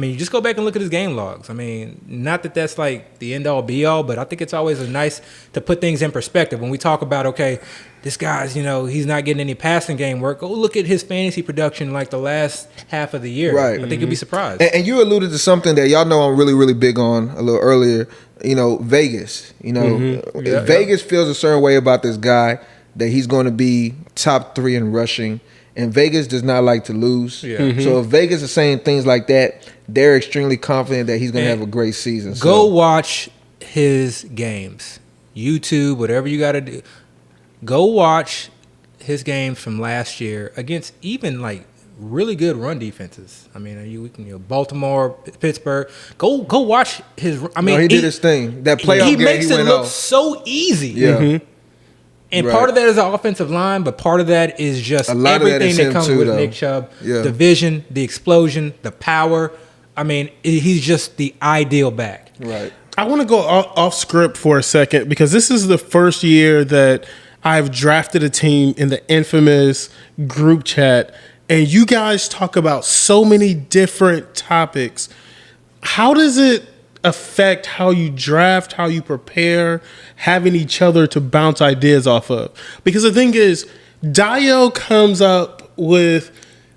you just go back and look at his game logs. I mean, not that that's like the end all be all, but I think it's always nice to put things in perspective. When we talk about, okay, this guy's, he's not getting any passing game work, go look at his fantasy production like the last half of the year. Right. I think you'll be surprised. And you alluded to something that y'all know I'm really, really big on a little earlier, Vegas. Vegas feels a certain way about this guy, that he's going to be top 3 in rushing. And Vegas does not like to lose. Yeah. So if Vegas is saying things like that, they're extremely confident that he's going to have a great season. Go watch his games. YouTube, whatever you got to do. Go watch his games from last year against even like really good run defenses. I mean, Baltimore, Pittsburgh. Go watch his. He did his thing. That playoff game, he makes it look off so easy. Yeah. And part of that is the offensive line, but part of that is just everything that comes with Nick Chubb. Yeah. The vision, the explosion, the power. I mean, he's just the ideal back. Right. I want to go off script for a second, because this is the first year that I've drafted a team in the infamous group chat, and you guys talk about so many different topics. How does it affect how you draft, how you prepare, having each other to bounce ideas off of? Because the thing is, Dayo comes up with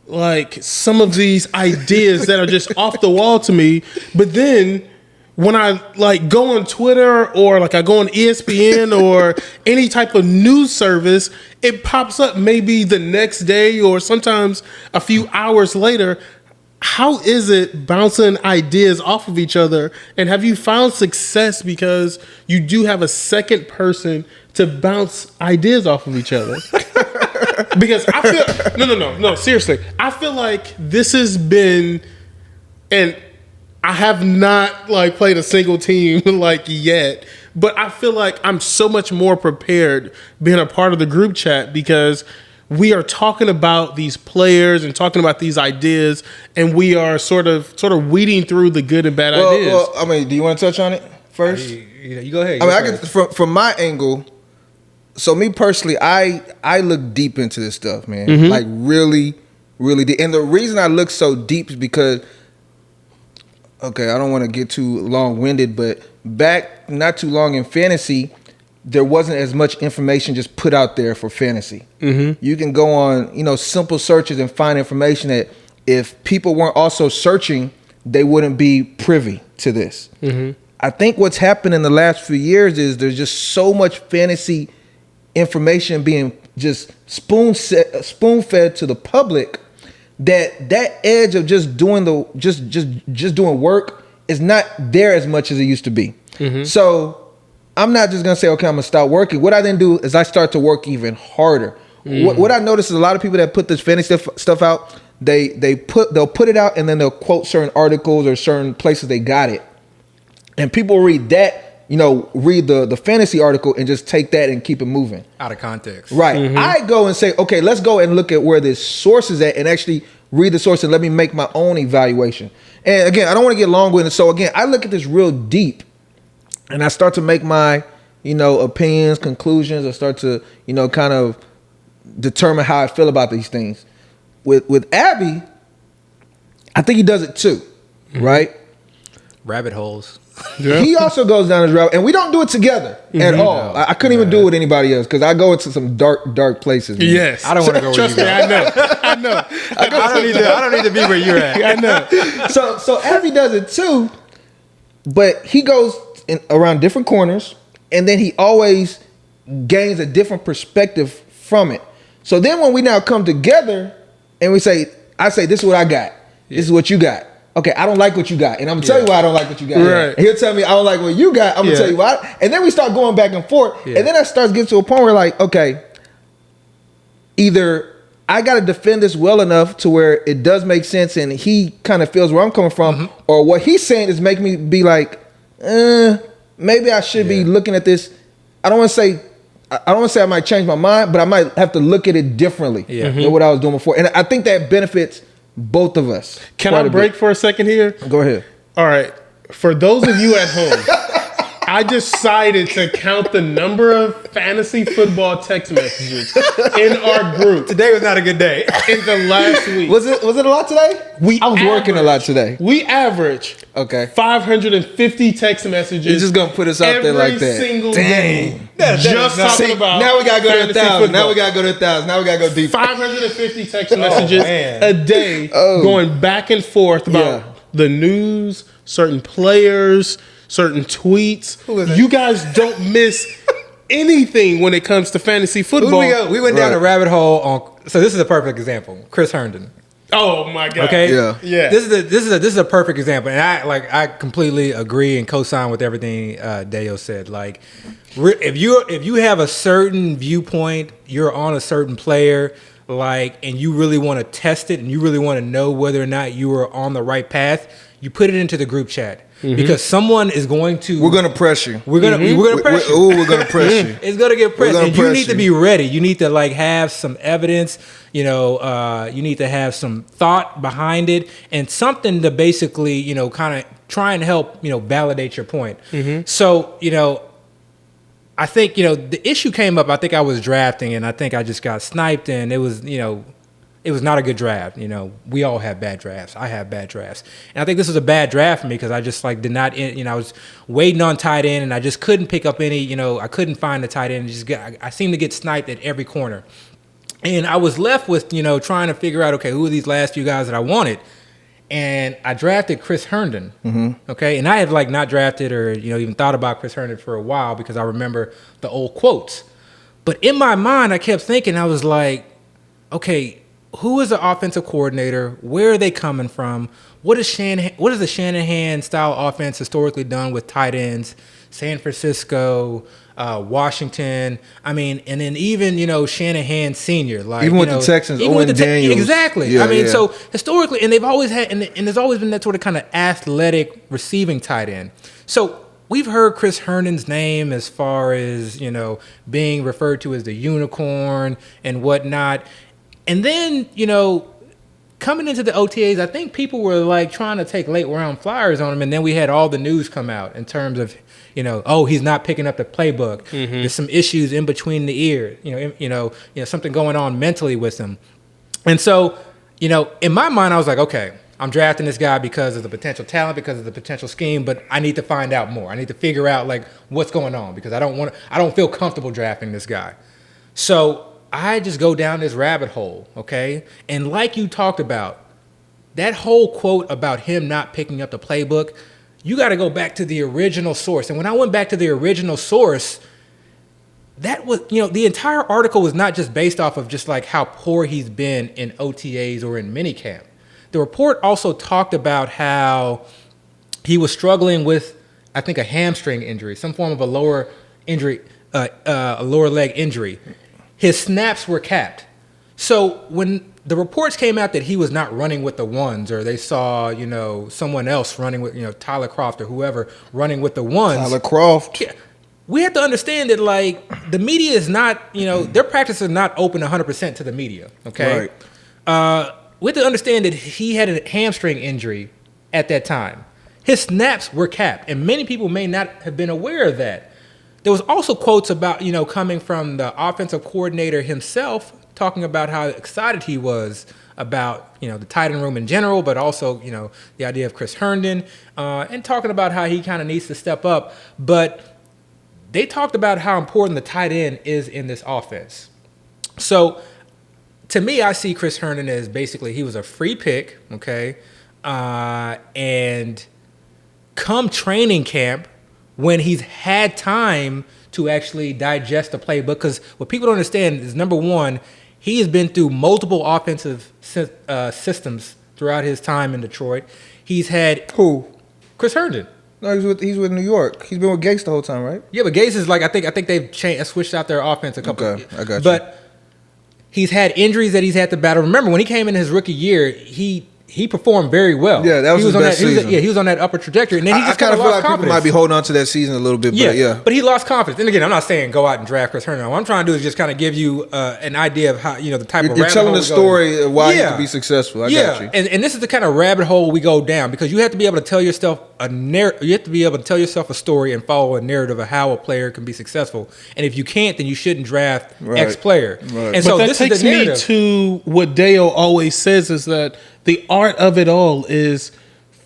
like some of these ideas that are just off the wall to me, but then when I like go on Twitter or like I go on ESPN or any type of news service, it pops up maybe the next day or sometimes a few hours later. How is it bouncing ideas off of each other? And have you found success because you do have a second person to bounce ideas off of each other? Because I feel no, seriously. I feel like this has been, and I have not like played a single team like yet, but I feel like I'm so much more prepared being a part of the group chat, because we are talking about these players and talking about these ideas, and we are sort of weeding through the good and bad ideas. Well, I mean, do you want to touch on it first? You go ahead. I can, from my angle. So me personally, I look deep into this stuff, man. Like really, really deep. And the reason I look so deep is because, okay, I don't want to get too long-winded, but back not too long in fantasy, there wasn't as much information just put out there for fantasy. You can go on, simple searches and find information that if people weren't also searching, they wouldn't be privy to this. I think what's happened in the last few years is there's just so much fantasy information being just spoon-fed to the public that edge of just doing just doing work is not there as much as it used to be. So I'm not just gonna say, okay, I'm gonna start working. What I then do is I start to work even harder. What I notice is a lot of people that put this fantasy stuff out, they'll put it out and then they'll quote certain articles or certain places they got it, and people read that read the fantasy article and just take that and keep it moving. Out of context. Right. I go and say, okay, let's go and look at where this source is at and actually read the source and let me make my own evaluation. And again, I don't want to get long-winded. So again, I look at this real deep and I start to make my, opinions, conclusions. I start to, kind of determine how I feel about these things. With Abby, I think he does it too, right? Rabbit holes. Yeah. He also goes down his route, and we don't do it together at all. I couldn't even do it with anybody else because I go into some dark places. Man. Yes. I don't want to go where you Trust me, go. I know. I don't need to be where you're at. I know. So Abby does it too, but he goes around different corners, and then he always gains a different perspective from it. So then when we now come together and I say, this is what I got. This is what you got. Okay, I don't like what you got. And I'm going to tell you why I don't like what you got. Right. And he'll tell me I don't like what you got. I'm going to tell you why. And then we start going back and forth. Yeah. And then that starts getting to a point where like, okay, either I got to defend this well enough to where it does make sense and he kind of feels where I'm coming from, or what he's saying is making me be like, maybe I should be looking at this. I don't want to say I might change my mind, but I might have to look at it differently than what I was doing before. And I think that benefits both of us. Can I break for a second here? Go ahead. All right. For those of you at home, I decided to count the number of fantasy football text messages in our group Today was not a good day. in the last week. Was it a lot today? I was working a lot today. We average 550 text messages. You're just gonna put us out there like that. Every single Dang. day. Just talking about now we gotta go to fantasy 1,000. football. Now we gotta go to 1,000. Now we gotta go deep. 550 text messages man. a day going back and forth about the news, certain players, certain tweets. You guys don't miss anything when it comes to fantasy football. We went down a rabbit hole on. So this is a perfect example. Chris Herndon. Oh my God. Okay. Yeah. This is a perfect example, and I completely agree and co-sign with everything Dayo said. Like, if you have a certain viewpoint, you're on a certain player, like, and you really want to test it, and you really want to know whether or not you are on the right path, you put it into the group chat. Because someone is going to. We're gonna press you. We're gonna press you. We're gonna press you. It's gonna get pressed, and you need to be ready. You need to like have some evidence. You need to have some thought behind it and something to basically, kind of try and help, validate your point. So, I think, the issue came up. I think I was drafting, and I think I just got sniped, and it was, it was not a good draft. We all have bad drafts. I have bad drafts. And I think this was a bad draft for me because I just did not, I was waiting on tight end and I just couldn't pick up any, I couldn't find the tight end. I seemed to get sniped at every corner. And I was left with, trying to figure out, okay, who are these last few guys that I wanted? And I drafted Chris Herndon. Okay. And I had not drafted or, even thought about Chris Herndon for a while because I remember the old quotes. But in my mind, I kept thinking, I was like, okay, who is the offensive coordinator? Where are they coming from? What is the Shanahan style offense historically done with tight ends? San Francisco, Washington. I mean, and then even Shanahan Senior, even with the Texans, Owen Daniels. Exactly. Yeah, so historically, and they've always had, and there's always been that sort of kind of athletic receiving tight end. So we've heard Chris Herndon's name as far as being referred to as the unicorn and whatnot. And then, coming into the OTAs, I think people were trying to take late round flyers on him. And then we had all the news come out in terms of, he's not picking up the playbook. There's some issues in between the ears, something going on mentally with him. And so, in my mind, I was like, okay, I'm drafting this guy because of the potential talent, because of the potential scheme, but I need to find out more. I need to figure out what's going on because I don't feel comfortable drafting this guy. So I just go down this rabbit hole, okay? And like you talked about, that whole quote about him not picking up the playbook, you got to go back to the original source. And when I went back to the original source, that was, the entire article was not just based off of just how poor he's been in OTAs or in minicamp. The report also talked about how he was struggling with, I think, a hamstring injury, some form of a lower leg injury. His snaps were capped. So when the reports came out that he was not running with the ones, or they saw, someone else running with, Tyler Kroft or whoever running with the ones. Tyler Kroft. Yeah. We have to understand that, like, the media is not, their practice is not open 100% to the media, okay? Right. We have to understand that he had a hamstring injury at that time. His snaps were capped, and many people may not have been aware of that. There was also quotes about, coming from the offensive coordinator himself, talking about how excited he was about, the tight end room in general, but also, the idea of Chris Herndon, and talking about how he kind of needs to step up. But they talked about how important the tight end is in this offense. So, to me, I see Chris Herndon as basically he was a free pick, okay? And come training camp, when he's had time to actually digest the playbook, because what people don't understand is, number one, he has been through multiple offensive systems throughout his time in Detroit. He's had Who? Chris Herndon. No, he's with New York. He's been with Gates the whole time, right? Yeah, but Gates is like I think they've switched out their offense a couple. Okay, I got you. But he's had injuries that he's had to battle. Remember, when he came in his rookie year, he performed very well. Yeah, that was his best season. He was on that upper trajectory, and then he I just kind kind of of feel lost like confidence. people might be holding on to that season a little bit, but yeah. But he lost confidence. And again, I'm not saying go out and draft Chris Herndon. What I'm trying to do is just kind of give you an idea of how, the type of rabbit hole. You're telling the story of why he Yeah. could be successful. I got you. And this is the kind of rabbit hole we go down, because you have to be able to tell yourself you have to be able to tell yourself a story and follow a narrative of how a player can be successful. And if you can't, then you shouldn't draft X player. Right. And so But that this takes is the me narrative. to what Dayo always says, is that the art of it all is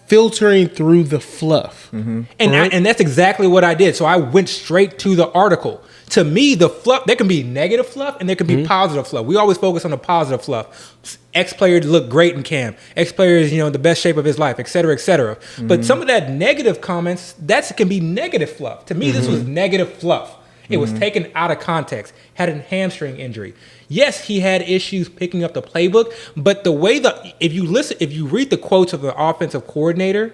filtering through the fluff. And that's exactly what I did. So I went straight to the article. To me, the fluff, there can be negative fluff and there can be positive fluff. We always focus on the positive fluff. X player looked great in camp. X player is, in the best shape of his life, et cetera, et cetera. But some of that negative comments, that can be negative fluff. To me, this was negative fluff. It was taken out of context. Had a hamstring injury. Yes, he had issues picking up the playbook, but the way if you read the quotes of the offensive coordinator,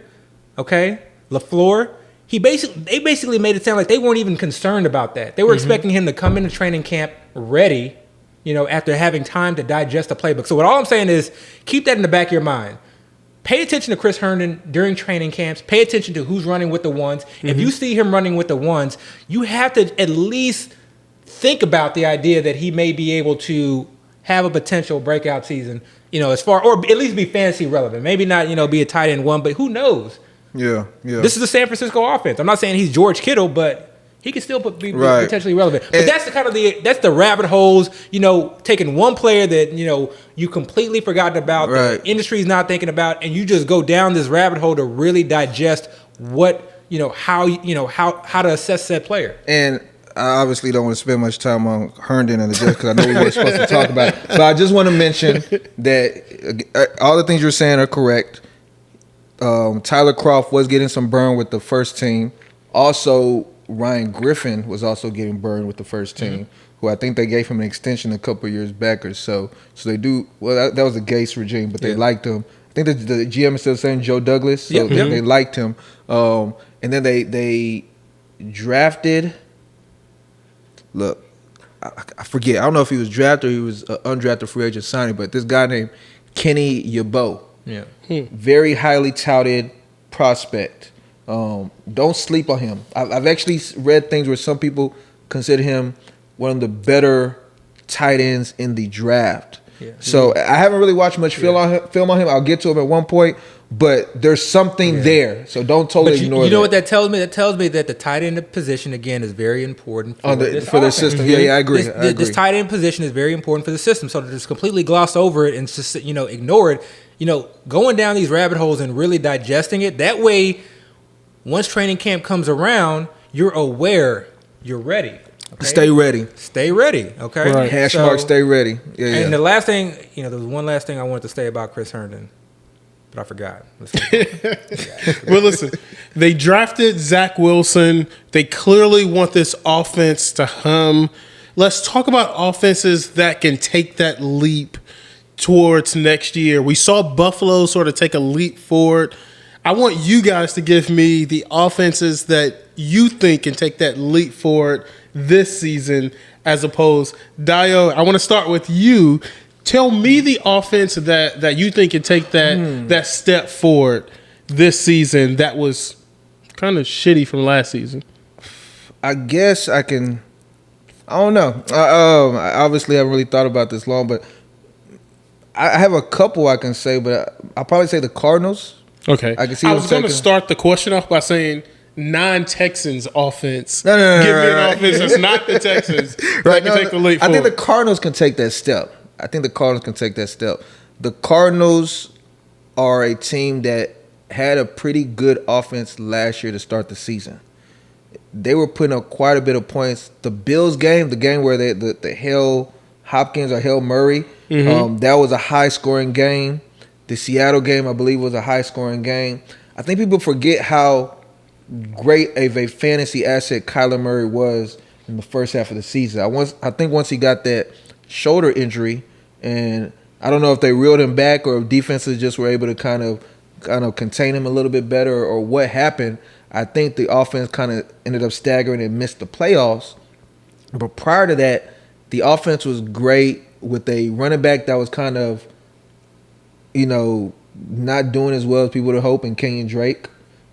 okay, LaFleur, they basically made it sound like they weren't even concerned about that. They were expecting him to come into training camp ready, after having time to digest the playbook. So all I'm saying is keep that in the back of your mind. Pay attention to Chris Herndon during training camps. Pay attention to who's running with the ones. If you see him running with the ones, you have to at least think about the idea that he may be able to have a potential breakout season, or at least be fantasy relevant. Maybe not, be a tight end one, but who knows? Yeah. This is the San Francisco offense. I'm not saying he's George Kittle, but he can still be Right. potentially relevant. But that's that's the rabbit holes, taking one player that, you completely forgotten about, Right. the industry's not thinking about, and you just go down this rabbit hole to really digest what, how to assess that player. And I obviously don't want to spend much time on Herndon and the Jets because I know we weren't supposed to talk about it. But I just want to mention that all the things you're saying are correct. Tyler Kroft was getting some burn with the first team. Also, Ryan Griffin was also getting burned with the first team, who I think they gave him an extension a couple of years back or so. So they do well. That was a Gates regime, but they liked him. I think the GM is still saying Joe Douglas, so they liked him. And then they drafted. Look, I forget. I don't know if he was drafted or he was an undrafted free agent signing, but this guy named Kenny Yeboah. Yeah. Very highly touted prospect. Don't sleep on him. I've actually read things where some people consider him one of the better tight ends in the draft. Yeah. So I haven't really watched much film on him. I'll get to him at one point, but there's something there. So don't totally ignore that. You know what that tells me? That tells me that the tight end position, again, is very important for their system. Yeah, I agree. This tight end position is very important for the system. So to just completely gloss over it and just ignore it, going down these rabbit holes and really digesting it, that way, once training camp comes around, you're aware, you're ready. Okay? Stay ready. Stay ready, okay? Right. # stay ready. Yeah, and the last thing, there was one last thing I wanted to say about Chris Herndon, but I forgot. Well, listen, they drafted Zach Wilson. They clearly want this offense to hum. Let's talk about offenses that can take that leap towards next year. We saw Buffalo sort of take a leap forward. I want you guys to give me the offenses that you think can take that leap forward this season as opposed. Dayo, I want to start with you. Tell me the offense that you think can take that step forward this season that was kind of shitty from last season. I guess I can. I don't know. I obviously haven't really thought about this long, but I have a couple I can say, but I'll probably say the Cardinals. Okay. I can see. I was going to start the question off by saying non-Texans offense. No. Give me an offense that's not the Texans. Right. That can take the leap forward. I think the Cardinals can take that step. The Cardinals are a team that had a pretty good offense last year to start the season. They were putting up quite a bit of points. The Bills game, the game where the Hail Hopkins or Hail Murray, that was a high-scoring game. The Seattle game, I believe, was a high-scoring game. I think people forget how great of a fantasy asset Kyler Murray was in the first half of the season. I think once he got that shoulder injury, and I don't know if they reeled him back or if defenses just were able to kind of contain him a little bit better or what happened. I think the offense kind of ended up staggering and missed the playoffs. But prior to that, the offense was great with a running back that was kind of, not doing as well as people would hope in Kenyon Drake.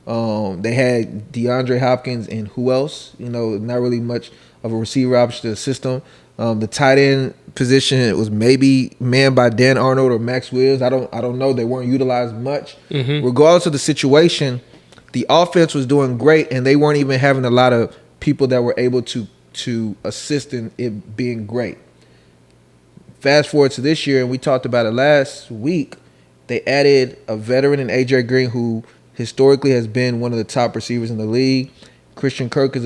They had DeAndre Hopkins and who else? Not really much of a receiver option to the system. The tight end position was maybe manned by Dan Arnold or Max Williams. I don't know. They weren't utilized much. Regardless of the situation, the offense was doing great, and they weren't even having a lot of people that were able to assist in it being great. Fast forward to this year, and we talked about it last week, they added a veteran in A.J. Green who historically has been one of the top receivers in the league. Christian Kirk is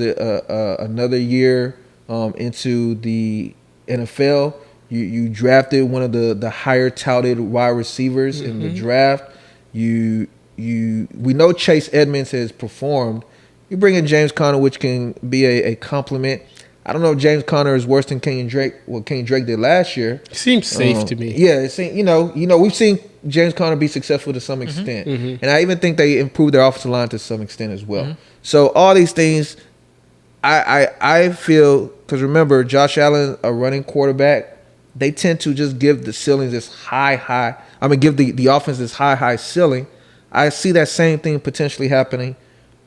another year into the NFL. You drafted one of the higher touted wide receivers in the draft. We know Chase Edmonds has performed. You bring in James Conner, which can be a compliment. I don't know if James Conner is worse than Kenyon Drake. What Kenyon Drake did last year. Seems safe to me. Yeah, we've seen James Conner be successful to some extent, and I even think they improved their offensive line to some extent as well. So all these things, I feel, because remember, Josh Allen, a running quarterback, they tend to just give the ceilings this high. I mean, give the offense this high ceiling. I see that same thing potentially happening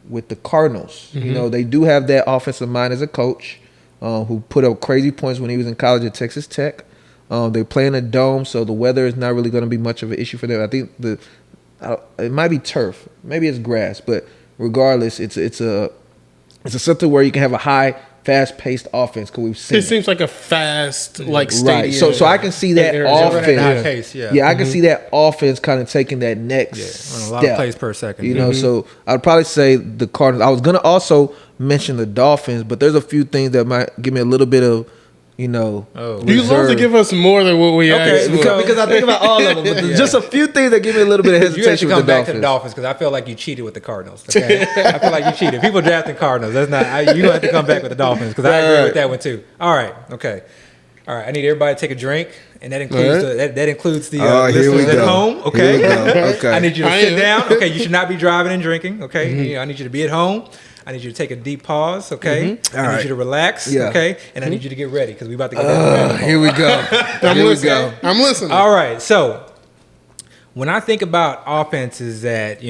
with the Cardinals. They do have that offensive mind as a coach who put up crazy points when he was in college at Texas Tech. They play in a dome, so the weather is not really going to be much of an issue for them. I think it might be turf, maybe it's grass, but regardless, it's something where you can have a high, fast-paced offense. Because we've seen it seems like a fast stadium. Right. So I can see that offense. I can see that offense kind of taking that next step. A lot of plays per second. So I'd probably say the Cardinals. I was going to also mention the Dolphins, but there's a few things that might give me a little bit of, You love to give us more than what we asked for. Because I think about all of them, but just a few things that give me a little bit of hesitation you have to come with the back Dolphins. to the Dolphins because I feel like you cheated with the Cardinals. Okay? I feel like you cheated. People drafting Cardinals. That's not. You have to come back with the Dolphins because I agree with that one too. All right. Okay. All right. I need everybody to take a drink, and that includes that includes the listeners at home. Okay. Okay. I need you to sit down. Okay. You should not be driving and drinking. Okay. I need you to be at home. I need you to take a deep pause, okay? I need you to relax, okay? And I need you to get ready because we about to go down. Here we go. I'm listening. All right. So when I think about offenses that,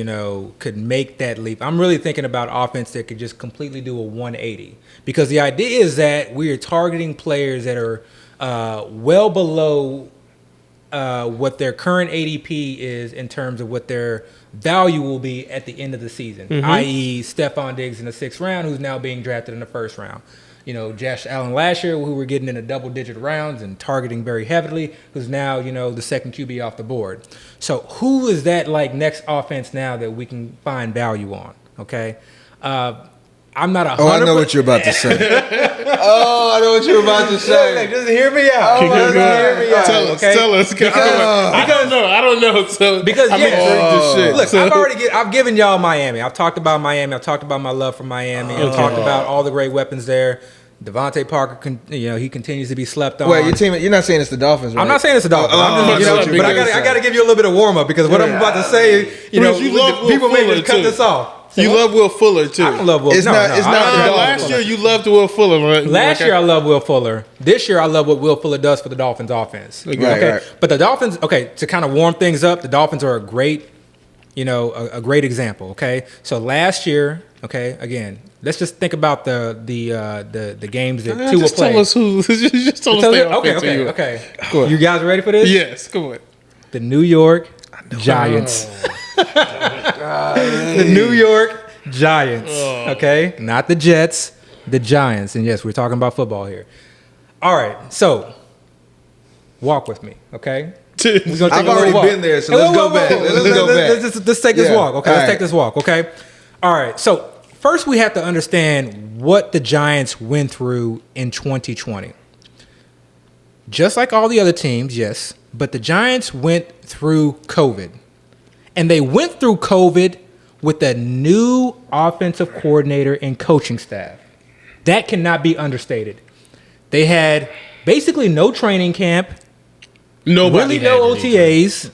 could make that leap, I'm really thinking about offense that could just completely do a 180. Because the idea is that we are targeting players that are well below what their current ADP is in terms of what their value will be at the end of the season, i.e. Stephon Diggs in the 6th round, who's now being drafted in the 1st round. Josh Allen last year, who we're getting in the double-digit rounds and targeting very heavily, who's now, the second QB off the board. So who is that, next offense now that we can find value on, okay? I'm not 100%. Oh, I know what you're about to say. I know what you're about to say. Just hear me out. Tell us. I don't know. So because shit. Look, I've given y'all Miami. I've talked about Miami. I've talked about my love for Miami. I've talked about all the great weapons there. Devontae Parker, he continues to be slept on. Wait, you're not saying it's the Dolphins, right? I'm not saying it's the Dolphins. But I got to give you a little bit of warm up because what I'm about to say, people may just cut this off. You love Will Fuller too. I don't love Will. It's not the Last year you loved Will Fuller. Right? Last year I love Will Fuller. This year I love what Will Fuller does for the Dolphins offense. Right. But the Dolphins, to kind of warm things up, the Dolphins are a great, a great example. Okay, so last year, again, let's just think about the games that Tua just played. tell us who. Just tell us their offense. Okay. You guys ready for this? Yes, come on. The New York Giants. The New York Giants. Okay, not the Jets, the Giants. And yes, we're talking about football here. All right, so walk with me, okay? I've already been there, so let's go back. Let's take this walk, okay? Let's take this walk, okay? All right, so first we have to understand what the Giants went through in 2020. Just like all the other teams, yes, but the Giants went through COVID. And they went through COVID with a new offensive coordinator and coaching staff. That cannot be understated. They had basically no training camp, no OTAs,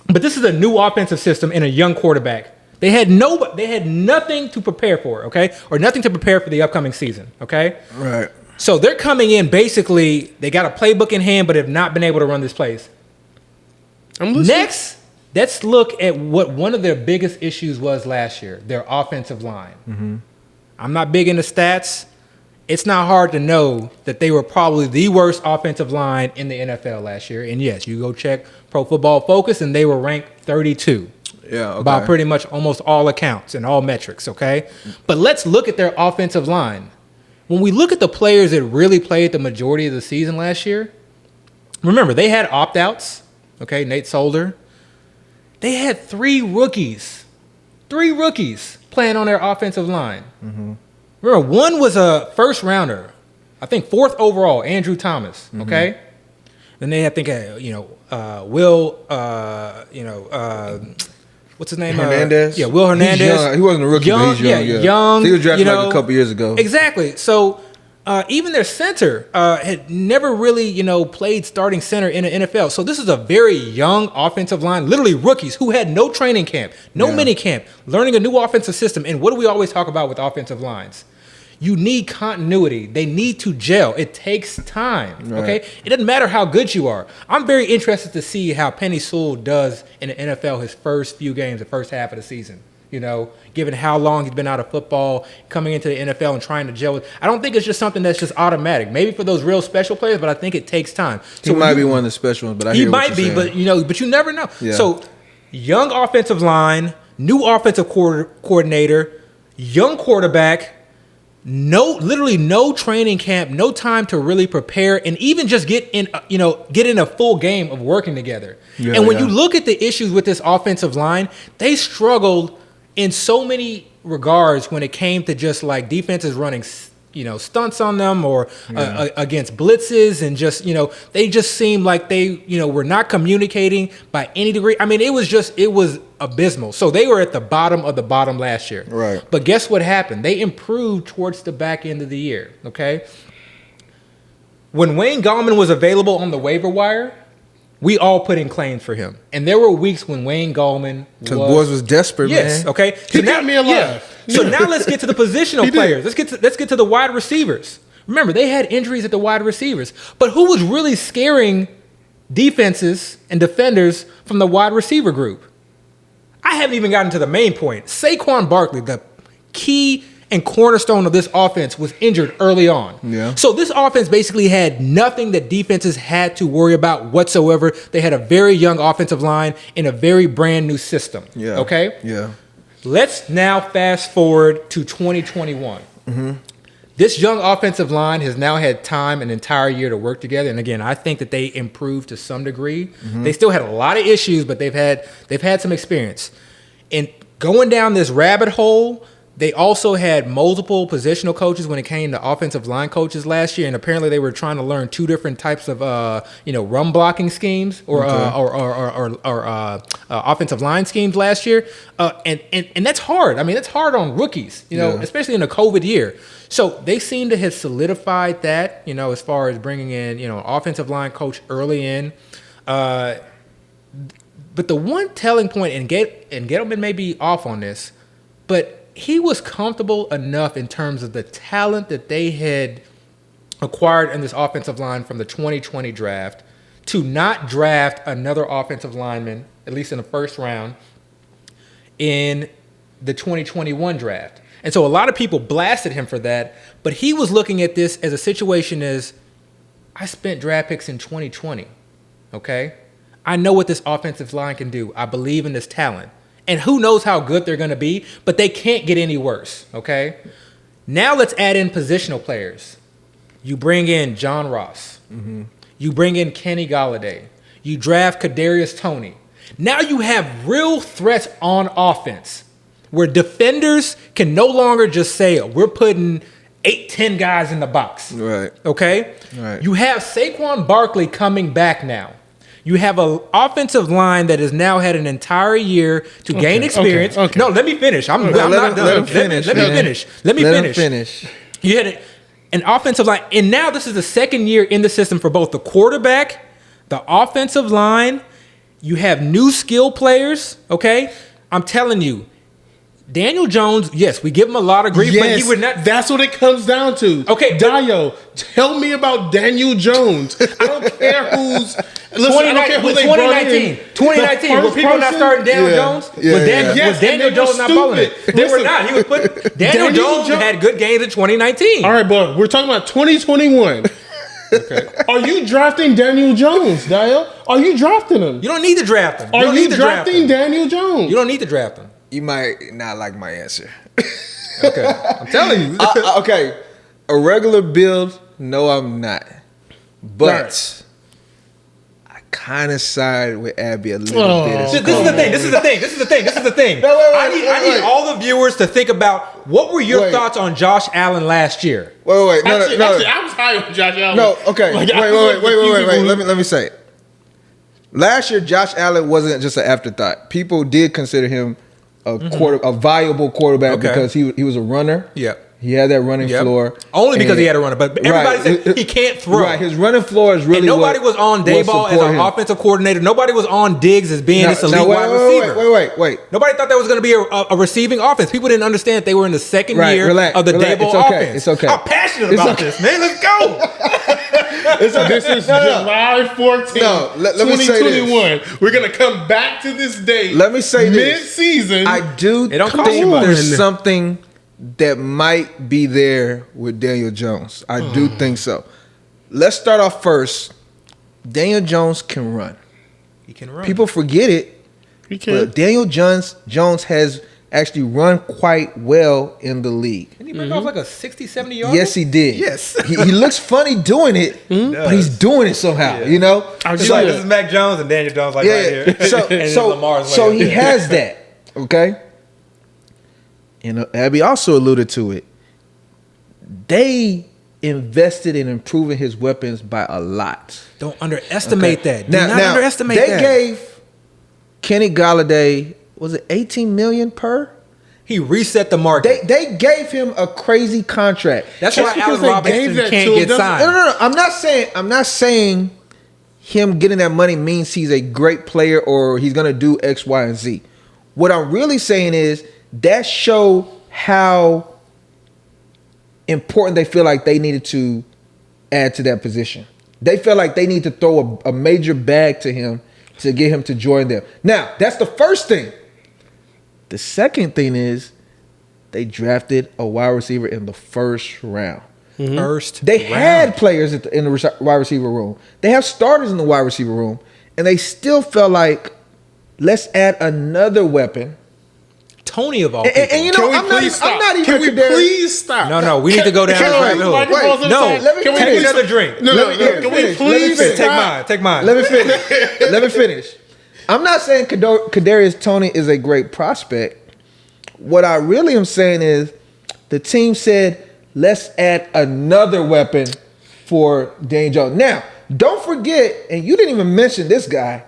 but this is a new offensive system and a young quarterback. They had nothing to prepare for, or nothing to prepare for the upcoming season, Right. So they're coming in basically, they got a playbook in hand, but have not been able to run this place. Next, let's look at what one of their biggest issues was last year, their offensive line. Mm-hmm. I'm not big into stats. It's not hard to know that they were probably the worst offensive line in the NFL last year. And yes, you go check Pro Football Focus, and they were ranked 32. By pretty much almost all accounts and all metrics, But let's look at their offensive line. When we look at the players that really played the majority of the season last year, remember, they had opt-outs, Nate Solder. They had three rookies playing on their offensive line. Mm-hmm. Remember, one was a first rounder, I think 4th overall, Andrew Thomas. Mm-hmm. Then they had, Will, what's his name? Hernandez. Will Hernandez. He wasn't a rookie, but he's young. Young. He was drafted like a couple years ago. Exactly. So even their center had never really, played starting center in the NFL. So this is a very young offensive line, literally rookies who had no training camp, no mini camp, learning a new offensive system. And what do we always talk about with offensive lines? You need continuity. They need to gel. It takes time, It doesn't matter how good you are. I'm very interested to see how Penei Sewell does in the NFL his first few games, the first half of the season. Given how long he's been out of football, coming into the NFL and trying to gel with. I don't think it's just something that's just automatic. Maybe for those real special players, but I think it takes time. So he might be one of the special ones, but he might be, but you never know. Yeah. So young offensive line, new offensive coordinator, young quarterback. Literally no training camp, no time to really prepare, and even just get in a full game of working together. And when you look at the issues with this offensive line, they struggled in so many regards when it came to just like defenses running, stunts on them or against blitzes, and just, they just seemed like they, were not communicating by any degree. I mean, it was abysmal. So they were at the bottom of the bottom last year. Right. But guess what happened? They improved towards the back end of the year, When Wayne Gallman was available on the waiver wire, we all put in claims for him. And there were weeks when Wayne Gallman was desperate, man. He got me alive. Yeah. So now let's get to the positional players. Let's get to the wide receivers. Remember, they had injuries at the wide receivers. But who was really scaring defenses and defenders from the wide receiver group? I haven't even gotten to the main point. Saquon Barkley, the key and cornerstone of this offense, was injured early on. Yeah. So this offense basically had nothing that defenses had to worry about whatsoever. They had a very young offensive line in a very brand new system. Yeah. Yeah. Let's now fast forward to 2021. Mm-hmm. This young offensive line has now had time, an entire year, to work together. And again, I think that they improved to some degree. Mm-hmm. They still had a lot of issues, but they've had some experience. And going down this rabbit hole, they also had multiple positional coaches when it came to offensive line coaches last year, and apparently they were trying to learn two different types of run blocking schemes or offensive line schemes last year, and that's hard. I mean, that's hard on rookies, especially in a COVID year. So they seem to have solidified that, as far as bringing in an offensive line coach early in. But the one telling point, and Gettleman may be off on this, but he was comfortable enough in terms of the talent that they had acquired in this offensive line from the 2020 draft to not draft another offensive lineman, at least in the first round, in the 2021 draft. And so a lot of people blasted him for that, but he was looking at this as a situation as, I spent draft picks in 2020, okay? I know what this offensive line can do. I believe in this talent. And who knows how good they're going to be, but they can't get any worse, okay? Now let's add in positional players. You bring in John Ross. Mm-hmm. You bring in Kenny Golladay. You draft Kadarius Toney. Now you have real threats on offense where defenders can no longer just say, we're putting 8-10 guys in the box. Right. Okay? Right. You have Saquon Barkley coming back now. You have an offensive line that has now had an entire year to gain experience. Okay. No, let me finish. I'm not done. Let him finish. Let me finish. You had an offensive line, and now this is the second year in the system for both the quarterback, the offensive line. You have new skill players, okay? I'm telling you, Daniel Jones, yes, we give him a lot of grief, but he would not. That's what it comes down to. Okay, Dayo, tell me about Daniel Jones. I don't care who's. Listen, I don't care who they brought in. 2019, were people not starting Daniel Jones? Was Daniel Jones not balling? They were not. He was put. Daniel Jones had good games in 2019. All right, but we're talking about 2021. Okay. Are you drafting Daniel Jones, Dayo? Are you drafting him? You don't need to draft him. Are you drafting Daniel Jones? You don't need to draft him. You might not like my answer. Okay. I'm telling you. Okay. A regular build, no, I'm not. But I kind of side with Abby a little bit. This is the thing. I need all the viewers to think about what were your thoughts on Josh Allen last year. Wait. Actually, I was high on Josh Allen. No, okay. Wait. Let me say it. Last year, Josh Allen wasn't just an afterthought. People did consider him a viable quarterback because he was a runner. Yeah. He had that running floor. Only because he had a runner, but everybody said he can't throw. Right, his running floor is really. And nobody was on Dayball as an offensive coordinator. Nobody was on Diggs as being this elite wide receiver. Wait. Nobody thought that was going to be a receiving offense. People didn't understand that they were in the second year of the Dayball offense. It's okay. I'm passionate about this, man. Let's go. This is July 14th, let me say 2021. We're going to come back to this date. Let me say mid-season. I do think there's something that might be there with Daniel Jones. I do think so. Let's start off first. Daniel Jones can run. He can run. People forget it. He can. But Daniel Jones has actually run quite well in the league. Didn't he break off like a 60, 70 yard? Yes, he did. Yes. he looks funny doing it, but he's doing it somehow, you know? This is Mac Jones and Daniel Jones right here. So he has that, okay? And Abby also alluded to it. They invested in improving his weapons by a lot. Don't underestimate that. Now, underestimate that. They gave Kenny Golladay, was it $18 million per? He reset the market. They gave him a crazy contract. That's why Allen Robinson can't get signed. No. I'm not saying him getting that money means he's a great player or he's gonna do X, Y, and Z. What I'm really saying is that show how important they feel like they needed to add to that position. They felt like they need to throw a major bag to him to get him to join them. Now, that's the first thing. The second thing is they drafted a wide receiver in the first round. They had players in the wide receiver room. They have starters in the wide receiver room, and they still felt like, let's add another weapon. Toney of all people. And you know, I'm not even. Can we please stop? No. We need to go down this rabbit hole. Take another drink. No. Can we please take mine? Let me finish. I'm not saying Kadarius Toney is a great prospect. What I really am saying is the team said, let's add another weapon for Daniel Jones. Now, don't forget, and you didn't even mention this guy,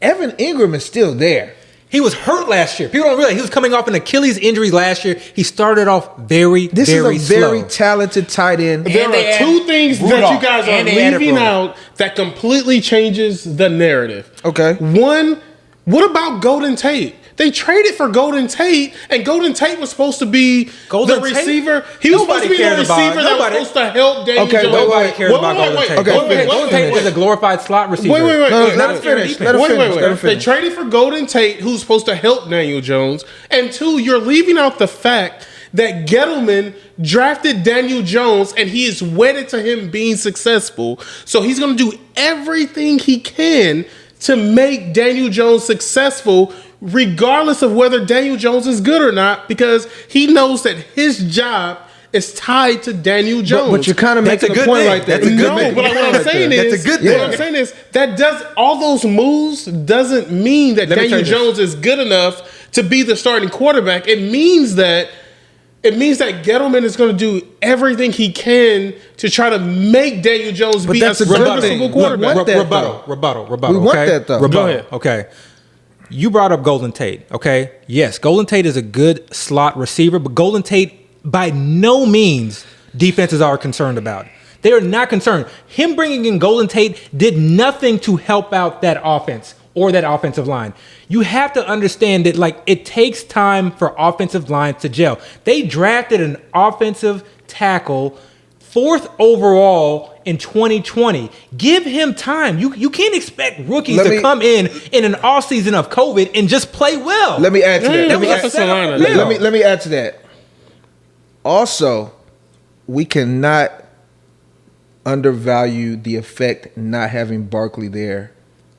Evan Ingram is still there. He was hurt last year. People don't realize he was coming off an Achilles injury last year. He started off very slow. This is a very talented tight end. There are two things that you guys are leaving out that completely changes the narrative. Okay. One, what about Golden Tate? They traded for Golden Tate, and Golden Tate was supposed to be Golden the Tate? receiver. He was supposed to be the cared about- receiver that was nobody- supposed to help Daniel Okay, Jones. Nobody cares about Golden Tate. Okay, Golden Tate was a glorified slot receiver. Wait. No, Not let a him pure finish. defense. Let him finish. Let him They finish. traded for Golden Tate, who's supposed to help Daniel Jones. And two, you're leaving out the fact that Gettleman drafted Daniel Jones and he is wedded to him being successful. So he's going to do everything he can to make Daniel Jones successful, regardless of whether Daniel Jones is good or not, because he knows that his job is tied to Daniel Jones. But you're kind of That's making a a good point thing. like that. That's a good No, thing. but what I'm saying is, That's a good what thing. I'm saying is that does all those moves doesn't mean that Let me Daniel tell you this. Jones is good enough to be the starting quarterback. It means that Gettleman is going to do everything he can to try to make Daniel Jones be a that's a good serviceable thing. quarterback. Want that, Rebuttal. We want okay? that, though. Rebuttal. Go ahead. Okay. You brought up Golden Tate. Okay. Yes, Golden Tate is a good slot receiver, but Golden Tate by no means defenses are concerned about. They are not concerned. Him bringing in Golden Tate did nothing to help out that offense or that offensive line. You have to understand that, like, it takes time for offensive lines to gel. They drafted an offensive tackle 4th overall in 2020. Give him time. You can't expect rookies to come in an offseason of COVID and just play well. Let me add to that. That was offensive line. Let me add to that. Also, we cannot undervalue the effect not having Barkley there.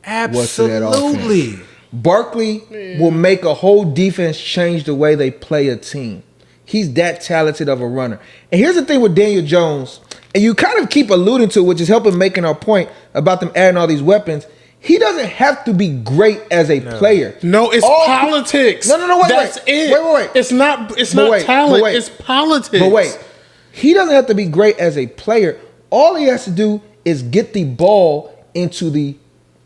Absolutely. Barkley will make a whole defense change the way they play a team. He's that talented of a runner. And here's the thing with Daniel Jones, and you kind of keep alluding to, which is helping making our point about them adding all these weapons. He doesn't have to be great as a player. No, it's politics. No, wait, That's it. Wait. It's not talent. It's politics. But wait, he doesn't have to be great as a player. All he has to do is get the ball into the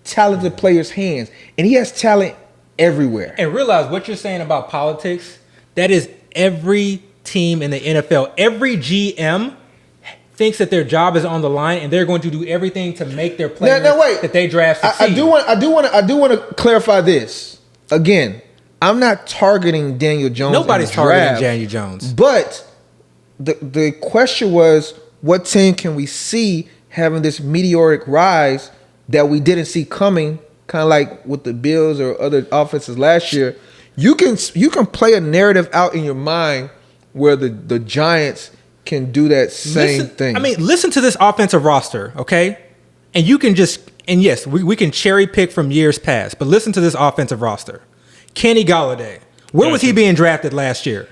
talented players' hands. And he has talent everywhere. And realize what you're saying about politics, that is every team in the NFL. Every GM thinks that their job is on the line and they're going to do everything to make their players that they draft succeed. I do want to clarify this. Again, I'm not targeting Daniel Jones. Nobody's targeting Daniel Jones. But the question was, what team can we see having this meteoric rise that we didn't see coming, kind of like with the Bills or other offenses last year? You can play a narrative out in your mind where the Giants can do that same thing. I mean, listen to this offensive roster, okay? And you can yes, we can cherry pick from years past, but listen to this offensive roster. Kenny Golladay, where was he being drafted last year?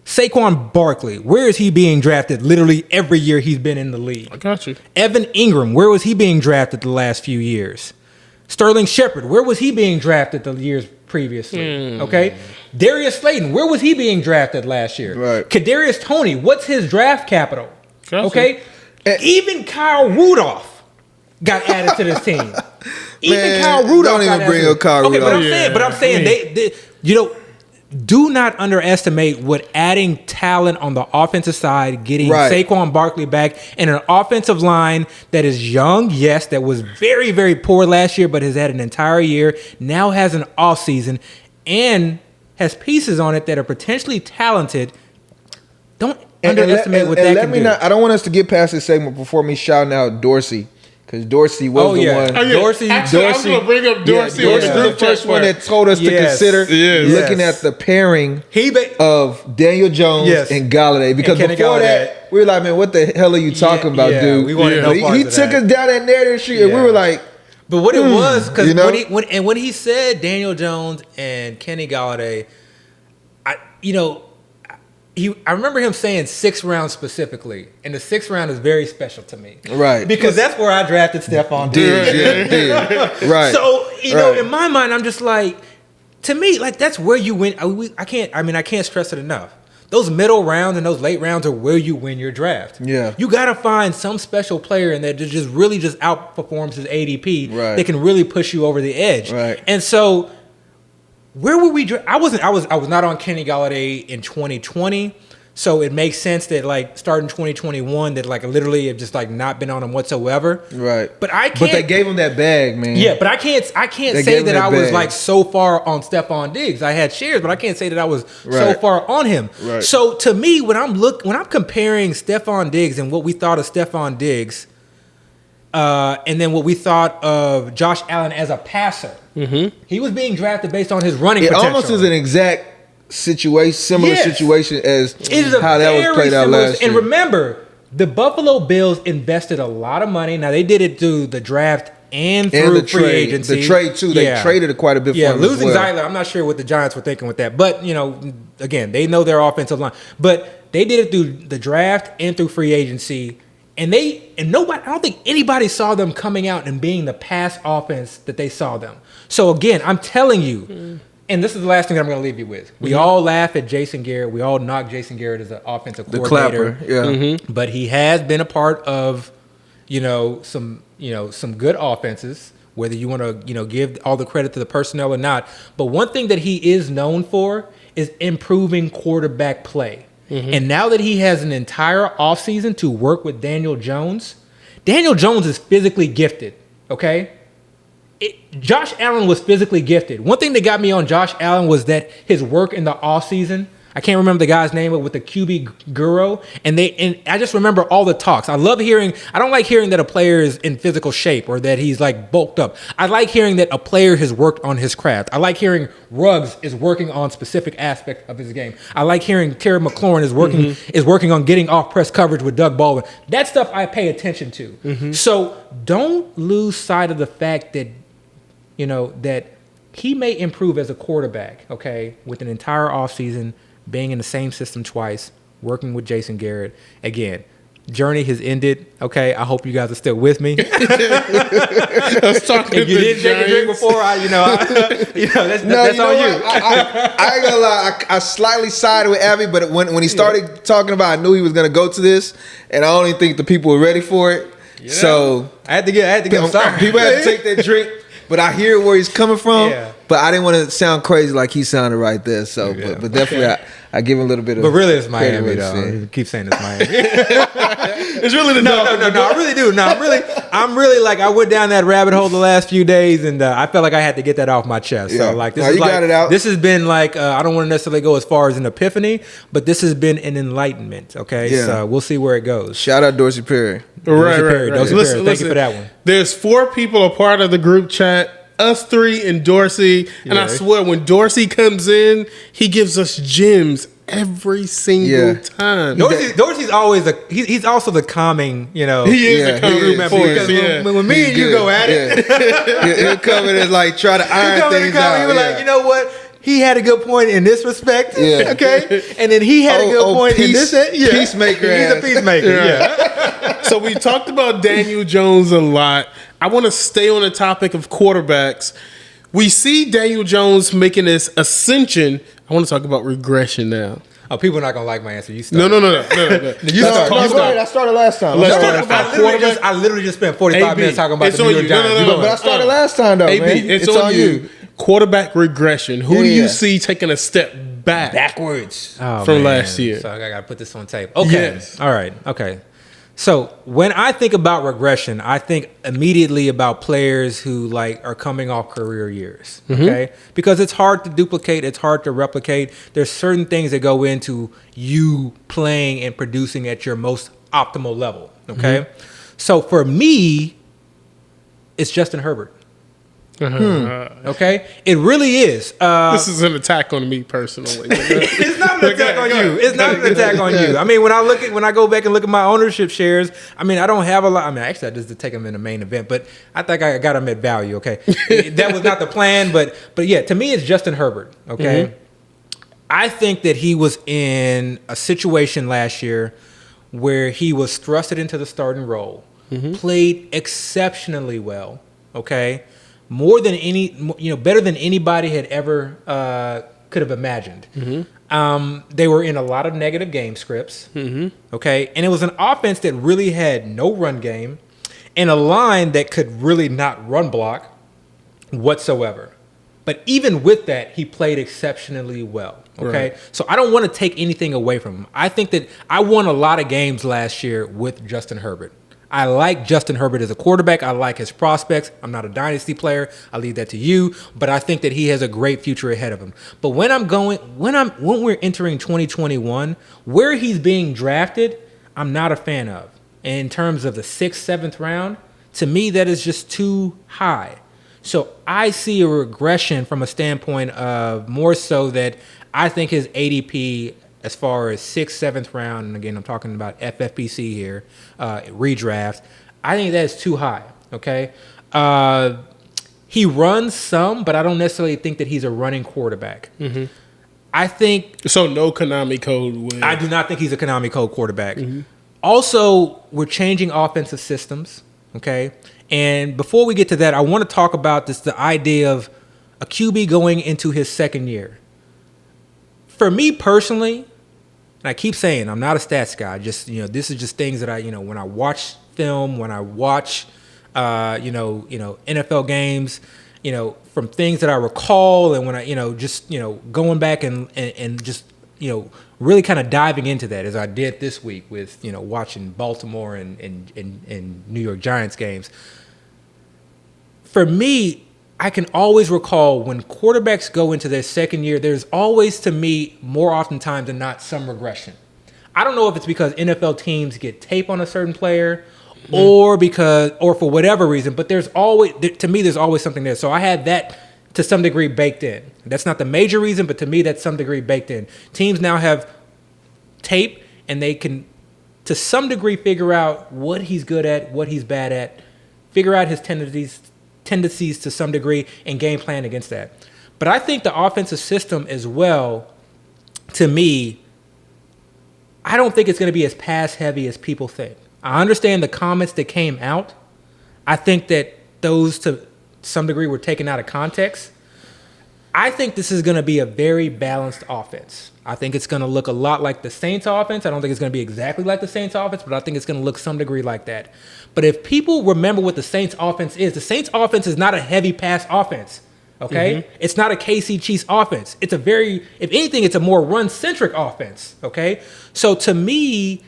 Saquon Barkley, where is he being drafted literally every year he's been in the league? I got you. Evan Ingram, where was he being drafted the last few years? Sterling Shepard, where was he being drafted the years previously? Okay. Darius Slayton, where was he being drafted last year? Right. Kadarius Toney, what's his draft capital? Gotcha. Okay. Even Kyle Rudolph got added to this team. Kyle Rudolph. Don't even got bring added. up Kyle Okay, Rudolph. but I'm saying they do not underestimate what adding talent on the offensive side, getting Saquon Barkley back, and an offensive line that is young, yes, that was very, very poor last year, but has had an entire year, now has an offseason, and has pieces on it that are potentially talented. Don't underestimate what that can do. I don't want us to get past this segment before me shouting out Dorsey. Because Dorsey was the one. Oh, yeah. Dorsey. Actually, I was going to bring up Dorsey. Dorsey was the first one that told us to consider looking at the pairing of Daniel Jones and Galladay. Because before that, we were like, man, what the hell are you talking about, dude? We wanted no parts he of took that. us down that narrative street, and we were like, but what it was, because when he said Daniel Jones and Kenny Golladay, I remember him saying 6th round specifically, and the 6th round is very special to me, right? Because that's where I drafted Stephon Diggs. Right. So in my mind, I'm just like, to me, like that's where you win. I can't stress it enough. Those middle rounds and those late rounds are where you win your draft. Yeah. You got to find some special player in there that just really just outperforms his ADP. Right. That can really push you over the edge. Right. And so, where were we? I was not on Kenny Golladay in 2020. So it makes sense that like starting 2021 that like literally have just like not been on him whatsoever. Right. But I can't. But they gave him that bag, man. Yeah, but I can't They say gave that him I that was bag. like so far on Stephon Diggs. I had shares, but I can't say that I was so Right. far on him. Right. So to me, when I'm comparing Stephon Diggs and what we thought of Stephon Diggs, and then what we thought of Josh Allen as a passer, he was being drafted based on his running It potential. almost is an exact situation, similar Yes. situation as It is a how that was very played out similar- last year. And remember, the Buffalo Bills invested a lot of money. Now they did it through the draft and through the free trade. agency. The trade too. They traded quite a bit Yeah, for him as losing well. Zeitler, I'm not sure what the Giants were thinking with that. But, you know, again, they know their offensive line. But they did it through the draft and through free agency. And nobody, I don't think anybody saw them coming out and being the pass offense that they saw them. So again, I'm telling you, and this is the last thing that I'm going to leave you with. We all laugh at Jason Garrett. We all knock Jason Garrett as an offensive The coordinator. clapper, yeah. But he has been a part of, some good offenses, whether you want to, give all the credit to the personnel or not. But one thing that he is known for is improving quarterback play. And now that he has an entire offseason to work with Daniel Jones is physically gifted, okay? Josh Allen was physically gifted. One thing that got me on Josh Allen was that his work in the offseason, I can't remember the guy's name, but with the QB guru, and I just remember all the talks. I don't like hearing that a player is in physical shape or that he's like bulked up. I like hearing that a player has worked on his craft. I like hearing Ruggs is working on specific aspects of his game. I like hearing Terry McLaurin is working on getting off press coverage with Doug Baldwin. That stuff I pay attention to. So don't lose sight of the fact that that he may improve as a quarterback, okay, with an entire offseason, being in the same system twice, working with Jason Garrett. Again, journey has ended, okay? I hope you guys are still with me. I was talking If you didn't take a drink before, that's on you. I ain't gonna lie. I slightly sided with Abby, but when he started talking about, I knew he was gonna go to this, and I don't even think the people were ready for it. So I had to get something. people had to take that drink. But I hear where he's coming from. Yeah. But I didn't want to sound crazy like he sounded right there. So, but definitely, I give him a little bit of. But really, it's credit Miami, where though. it's You keep saying it's Miami. It's really the No, I really do. No, I'm really like, I went down that rabbit hole the last few days, and I felt like I had to get that off my chest. Yeah. So, like, this No, is you like, got it out. This has been like, I don't want to necessarily go as far as an epiphany, but this has been an enlightenment. Okay, Yeah. so we'll see where it goes. Shout out Dorsey Perry. Dorsey Perry. Thank you for that one. There's 4 people a part of the group chat. Us 3 and Dorsey. And I swear, when Dorsey comes in, he gives us gems every single time. Dorsey's always he's also the calming, He is the calming member. force, Because yeah. when me and you go at it, He'll come in and like try to iron things out. you were like, you know what? He had a good point in this respect. Yeah. Okay. And then he had a good point in this. Peacemaker. He's a peacemaker. Yeah. So we talked about Daniel Jones a lot. I want to stay on the topic of quarterbacks. We see Daniel Jones making this ascension. I want to talk about regression now. Oh, people are not gonna like my answer. You No. start. You start. Go ahead. I started last time. Let's I'm start. sorry. I literally just spent 45 AB, minutes talking about it's the on New York you. No, Giants. no, You no, go But I ahead. started last time though, AB, man. it's on you. Quarterback regression. Who do you see taking a step Backwards from last year? So I gotta put this on tape. Okay. Yes. All right. Okay. So when I think about regression, I think immediately about players who like are coming off career years. Okay. Because it's hard to duplicate, it's hard to replicate. There's certain things that go into you playing and producing at your most optimal level. Okay. So for me, it's Justin Herbert. Okay, it really is. This is an attack on me personally. It's not an attack on you. It's not an attack on you. I mean, when I go back and look at my ownership shares, I mean, I don't have a lot. I mean, actually, I just take them in the main event, but I think I got them at value. Okay, that was not the plan, but yeah, to me, it's Justin Herbert. Okay, I think that he was in a situation last year where he was thrusted into the starting role, played exceptionally well. Okay. More than better than anybody had ever could have imagined. They were in a lot of negative game scripts. Okay, and it was an offense that really had no run game, and a line that could really not run block whatsoever. But even with that, he played exceptionally well. Okay. Right. So I don't want to take anything away from him. I think that I won a lot of games last year with Justin Herbert. I like Justin Herbert as a quarterback. I like his prospects. I'm not a dynasty player. I leave that to you. But I think that he has a great future ahead of him. But when we're entering 2021, where he's being drafted, I'm not a fan of. In terms of the 6th, 7th round, to me, that is just too high. So I see a regression from a standpoint of more so that I think his ADP as far as 6th, 7th round, and again, I'm talking about FFPC here, redraft, I think that is too high, okay? He runs some, but I don't necessarily think that he's a running quarterback. Mm-hmm. I think... So no Konami code. I do not think he's a Konami code quarterback. Mm-hmm. Also, we're changing offensive systems, okay? And before we get to that, I want to talk about the idea of a QB going into his second year. For me personally, and I keep saying I'm not a stats guy. Just this is just things that I when I watch film, when I watch NFL games, from things that I recall, and when I just going back and just really kind of diving into that as I did this week with watching Baltimore and New York Giants games. For me, I can always recall when quarterbacks go into their second year, there's always, to me, more oftentimes than not, some regression. I don't know if it's because NFL teams get tape on a certain player or for whatever reason, but there's always something there. So I had that to some degree baked in. That's not the major reason, but to me, that's some degree baked in. Teams now have tape, and they can, to some degree, figure out what he's good at, what he's bad at, figure out his tendencies to some degree, and game plan against that. But I think the offensive system as well, to me, I don't think it's going to be as pass heavy as people think. I understand the comments that came out. I think that those to some degree were taken out of context. I think this is going to be a very balanced offense. I think it's going to look a lot like the Saints offense. I don't think it's going to be exactly like the Saints offense, but I think it's going to look some degree like that. But if people remember what the Saints offense is, the Saints offense is not a heavy pass offense. Okay? Mm-hmm. It's not a KC Chiefs offense. It's if anything, it's a more run-centric offense. Okay? So to me,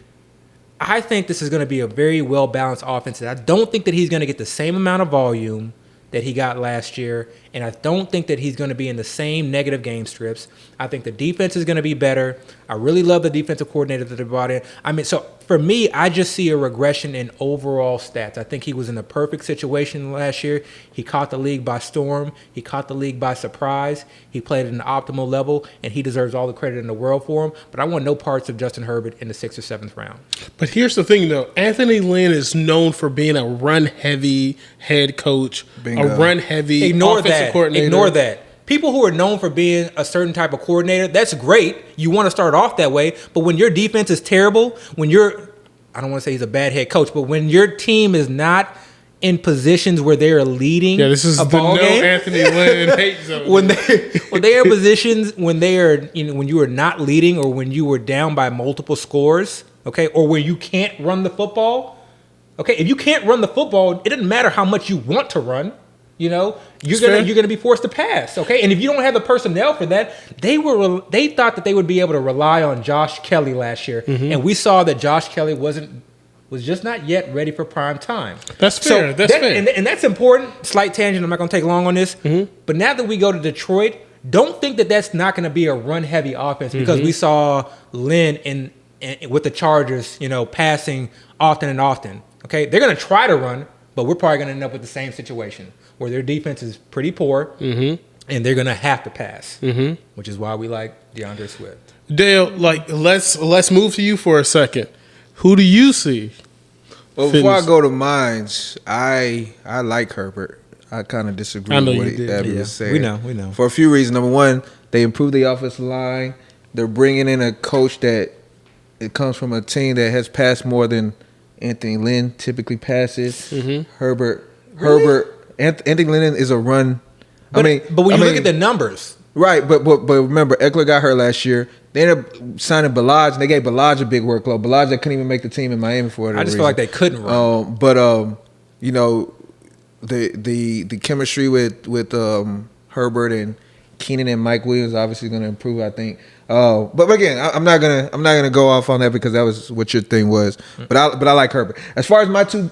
I think this is going to be a very well-balanced offense. And I don't think that he's going to get the same amount of volume that he got last year, and I don't think that he's going to be in the same negative game strips. I think the defense is going to be better. I really love the defensive coordinator that they brought in. I mean, so for me, I just see a regression in overall stats. I think he was in a perfect situation last year. He caught the league by storm. He caught the league by surprise. He played at an optimal level, and he deserves all the credit in the world for him. But I want no parts of Justin Herbert in the 6th or 7th round. But here's the thing, though. Anthony Lynn is known for being a run-heavy head coach, a run-heavy offensive coordinator. Ignore that. People who are known for being a certain type of coordinator, that's great. You want to start off that way. But when your defense is terrible, I don't want to say he's a bad head coach, but when your team is not in positions where they are leading this is a ball game, Anthony Lynn hate zone. when they are in positions when they are when you are not leading or when you were down by multiple scores, okay, or where you can't run the football, okay, if you can't run the football, it doesn't matter how much you want to run. You're gonna be forced to pass, okay? And if you don't have the personnel for that, they thought that they would be able to rely on Josh Kelly last year, and we saw that Josh Kelly was just not yet ready for prime time. That's fair. That's fair, and that's important. Slight tangent. I'm not gonna take long on this, but now that we go to Detroit, don't think that that's not gonna be a run-heavy offense because we saw Lynn with the Chargers, passing often and often. Okay, they're gonna try to run, but we're probably gonna end up with the same situation where their defense is pretty poor, and they're going to have to pass, which is why we like DeAndre Swift. Dale, let's move to you for a second. Who do you see? Well, before I go to mines, I like Herbert. I kind of disagree with what Abby was saying. We know. For a few reasons. Number one, they improved the offensive line. They're bringing in a coach that it comes from a team that has passed more than Anthony Lynn typically passes. Herbert. Anthony Lynn is a run. But when you look at the numbers, right? But remember, Eckler got hurt last year. They ended up signing Ballage, and they gave Ballage a big workload. Ballage that couldn't even make the team in Miami for it. I just feel like they couldn't run. The chemistry with Herbert and Keenan and Mike Williams obviously going to improve, I think. But again, I'm not gonna go off on that because that was what your thing was. But I like Herbert. As far as my two,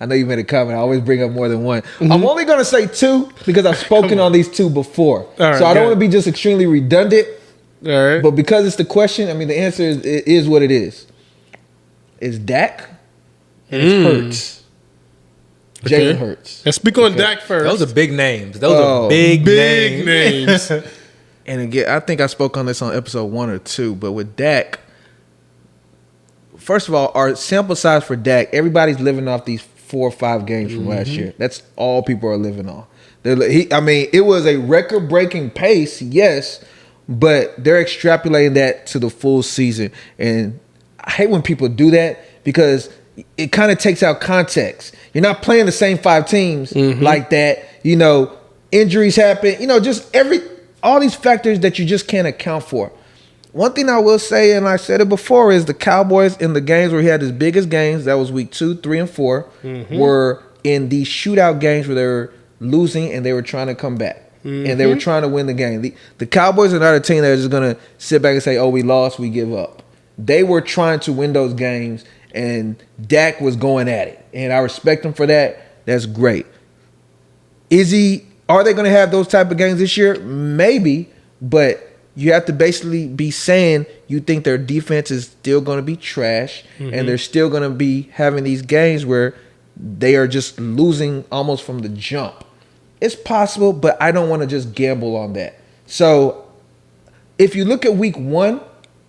I know you made a comment. I always bring up more than one. Mm-hmm. I'm only gonna say two because I've spoken on these two before. Right, so I don't want to be just extremely redundant. All right. But because it's the question, I mean the answer is what it is. It's Dak and it's Hurts. Jalen Hurts. Let's speak on Dak first. Those are big names. Those are big names. And again, I think I spoke on this on episode 1 or 2, but with Dak, first of all, our sample size for Dak, everybody's living off these 4 or 5 games from last year. That's all people are living on. It was a record-breaking pace, yes, but they're extrapolating that to the full season. And I hate when people do that because it kind of takes out context. You're not playing the same 5 teams like that. You know, injuries happen. You know, just all these factors that you just can't account for. One thing I will say, and I said it before, is the Cowboys in the games where he had his biggest games, that was week 2, 3, and 4, were in these shootout games where they were losing and they were trying to come back. And they were trying to win the game. The Cowboys are not a team that is just going to sit back and say, oh, we lost, we give up. They were trying to win those games, and Dak was going at it. And I respect him for that. That's great. Are they going to have those type of games this year? Maybe, but you have to basically be saying you think their defense is still going to be trash and they're still going to be having these games where they are just losing almost from the jump. It's possible, but I don't want to just gamble on that. So if you look at week 1,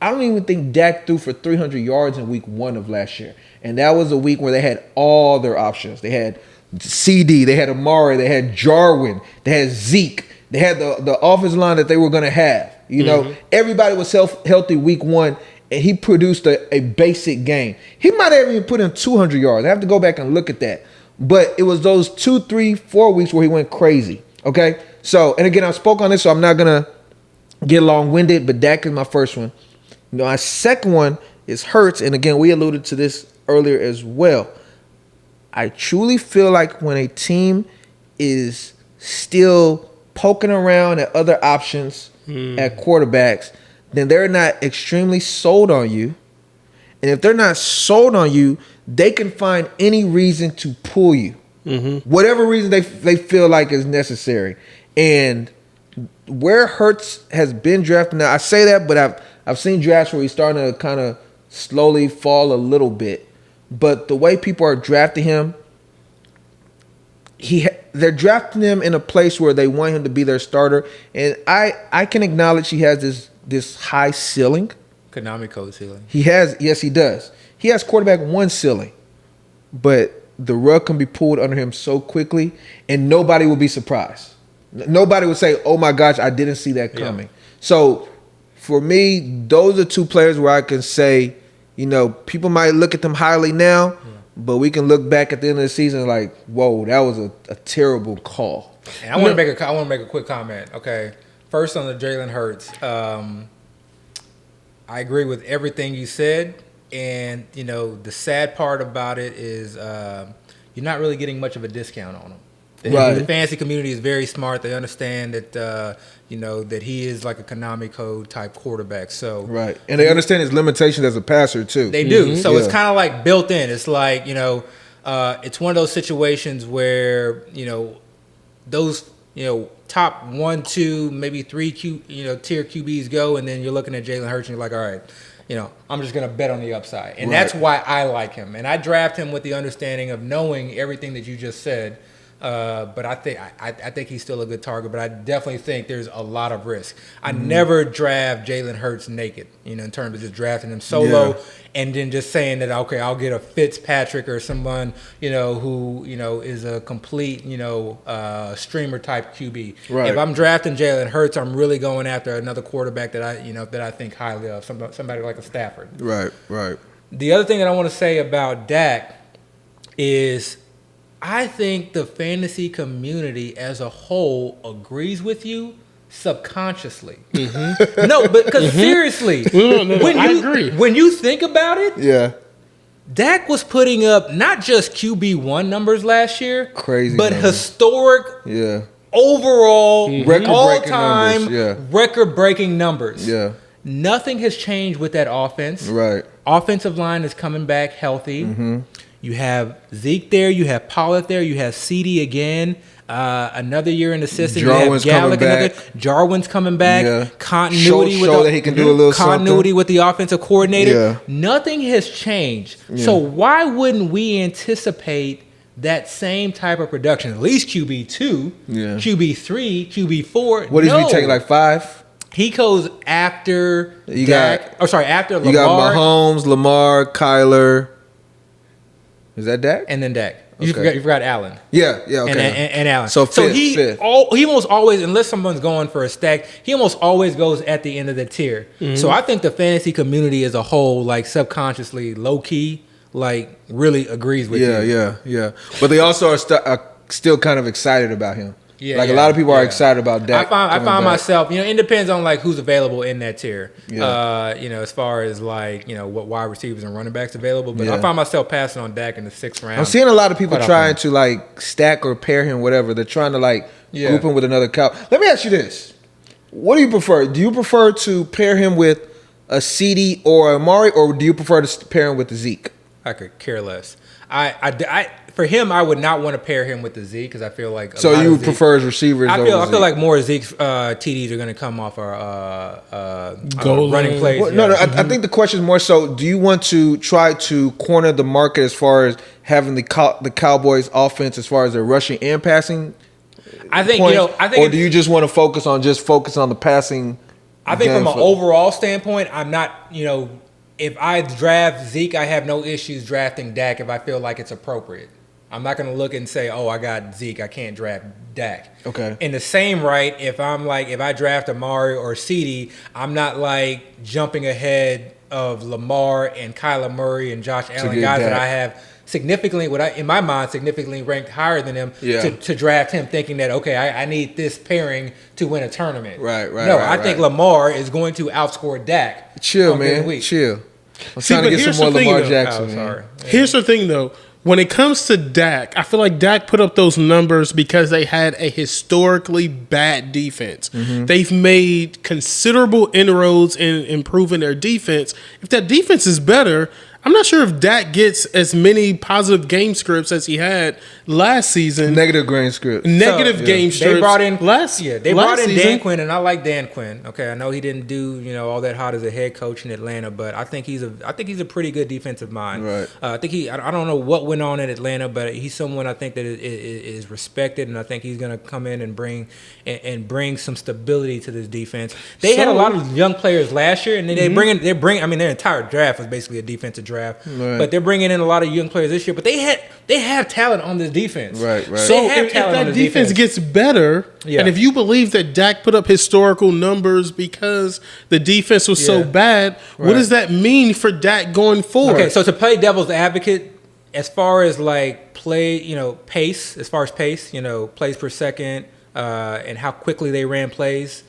I don't even think Dak threw for 300 yards in week 1 of last year. And that was a week where they had all their options. They had CD, they had Amari, they had Jarwin, they had Zeke, they had the offensive line that they were going to have. You know, everybody was healthy week 1, and he produced a basic game. He might have even put in 200 yards. I have to go back and look at that. But it was those 2, 3, 4 weeks where he went crazy. Okay? So, and again, I spoke on this, so I'm not going to get long-winded, but Dak is my first one. You know, my second one is Hurts, and again, we alluded to this earlier as well. I truly feel like when a team is still poking around at other options at quarterbacks, then they're not extremely sold on you. And if they're not sold on you, they can find any reason to pull you. Whatever reason they feel like is necessary. And where Hurts has been drafted, now I say that, but I've seen drafts where he's starting to kind of slowly fall a little bit. But the way people are drafting him, they're drafting him in a place where they want him to be their starter. And I can acknowledge he has this high ceiling. Konami code ceiling. Yes, he does. He has quarterback 1 ceiling. But the rug can be pulled under him so quickly, and nobody will be surprised. Nobody would say, oh my gosh, I didn't see that coming. Yeah. So for me, those are 2 players where I can say, you know, people might look at them highly now, but we can look back at the end of the season like, whoa, that was a terrible call. And I want to make a quick comment. Okay, first on the Jalen Hurts, I agree with everything you said, and you know the sad part about it is you're not really getting much of a discount on him. The fantasy community is very smart. They understand that that he is like a Konami code type quarterback. So and they understand his limitations as a passer too. They do. So it's kind of like built in. It's like it's one of those situations where those top 1, 2, maybe 3 tier QBs go, and then you're looking at Jalen Hurts and you're like, all right. I'm just going to bet on the upside. And that's why I like him. And I draft him with the understanding of knowing everything that you just said. But I think he's still a good target. But I definitely think there's a lot of risk. I never draft Jalen Hurts naked, in terms of just drafting him solo and then just saying that, okay, I'll get a Fitzpatrick or someone, who, is a complete, streamer type QB. Right. If I'm drafting Jalen Hurts, I'm really going after another quarterback that I think highly of, somebody like a Stafford. Right. The other thing that I want to say about Dak is I think the fantasy community as a whole agrees with you subconsciously. No, but because seriously, I agree. When you think about it, Dak was putting up not just QB1 numbers last year, crazy, but historic overall Record-breaking all-time numbers, yeah. record-breaking numbers. Yeah. Nothing has changed with that offense. Right. Offensive line is coming back healthy. You have Zeke there. You have Pollard there. You have CD again. Another year in the system. Jarwin's you have coming back. Jarwin's coming back. Yeah. Continuity Show that he can do a little continuity something. with the offensive coordinator. Yeah. Nothing has changed. Yeah. So why wouldn't we anticipate that same type of production? At least QB2, Yeah. QB3, QB4. What does he take, like 5? He goes after You Dak. After Lamar. You got Mahomes, Lamar, Kyler. Is that Dak? And then Dak. Okay. You forgot Allen. Yeah, okay. And Allen. So fifth. He almost always, unless someone's going for a stack, he almost always goes at the end of the tier. Mm-hmm. So I think the fantasy community as a whole, like subconsciously, low key, like really agrees with you. Yeah. But they also are still kind of excited about him. Yeah, a lot of people are excited about Dak. I find back. myself, it depends on like who's available in that tier. Yeah. As far as like, what wide receivers and running backs available. But Yeah. I find myself passing on Dak in the 6th round. I'm seeing a lot of people Quite trying often. to like stack or pair him, whatever. They're trying to like Yeah. group him with another cow. Let me ask you this: what do you prefer? Do you prefer to pair him with a CD or a Amari, or do you prefer to pair him with the Zeke? I could care less. For him, I would not want to pair him with the Zeke because I feel like So you would prefer his receivers? I over feel Zeke? like more Zeke's TDs are going to come off our Goal running line. plays. Well, no. I think the question is more so: do you want to try to corner the market as far as having the Cowboys' offense as far as their rushing and passing? I think points, or do you just want to focus on the passing? I think from game an overall standpoint, I'm not. If I draft Zeke, I have no issues drafting Dak if I feel like it's appropriate. I'm not going to look and say, "Oh, I got Zeke, I can't draft Dak." Okay. In the same right, if I draft Amari or CD, I'm not like jumping ahead of Lamar and Kyler Murray and Josh Allen, get guys that Dak. I have significantly ranked higher than him Yeah. to draft him, thinking that okay, I need this pairing to win a tournament. Right. No, I think Lamar is going to outscore Dak. Chill, on given man. week. Chill. I'm See, trying to but get here's some more the thing, Lamar though. Jackson. Oh, man. sorry. Here's the thing, though. When it comes to Dak, I feel like Dak put up those numbers because they had a historically bad defense. Mm-hmm. They've made considerable inroads in improving their defense. If that defense is better, I'm not sure if Dak gets as many positive game scripts as he had last season. Negative grain script. Negative game scripts. They brought in last Dan season. Quinn, and I like Dan Quinn. Okay, I know he didn't do all that hot as a head coach in Atlanta, but I think he's a pretty good defensive mind. Right. I think I don't know what went on in Atlanta, but he's someone I think that is respected, and I think he's going to come in and bring some stability to this defense. They had a lot of young players last year, and then their entire draft was basically a defensive draft, Right. but they're bringing in a lot of young players this year. But they have talent on this defense. Right. So if that defense gets better, and if you believe that Dak put up historical numbers because the defense was so bad, what does that mean for Dak going forward? Okay, so to play devil's advocate, as far as like pace, plays per second, and how quickly they ran plays.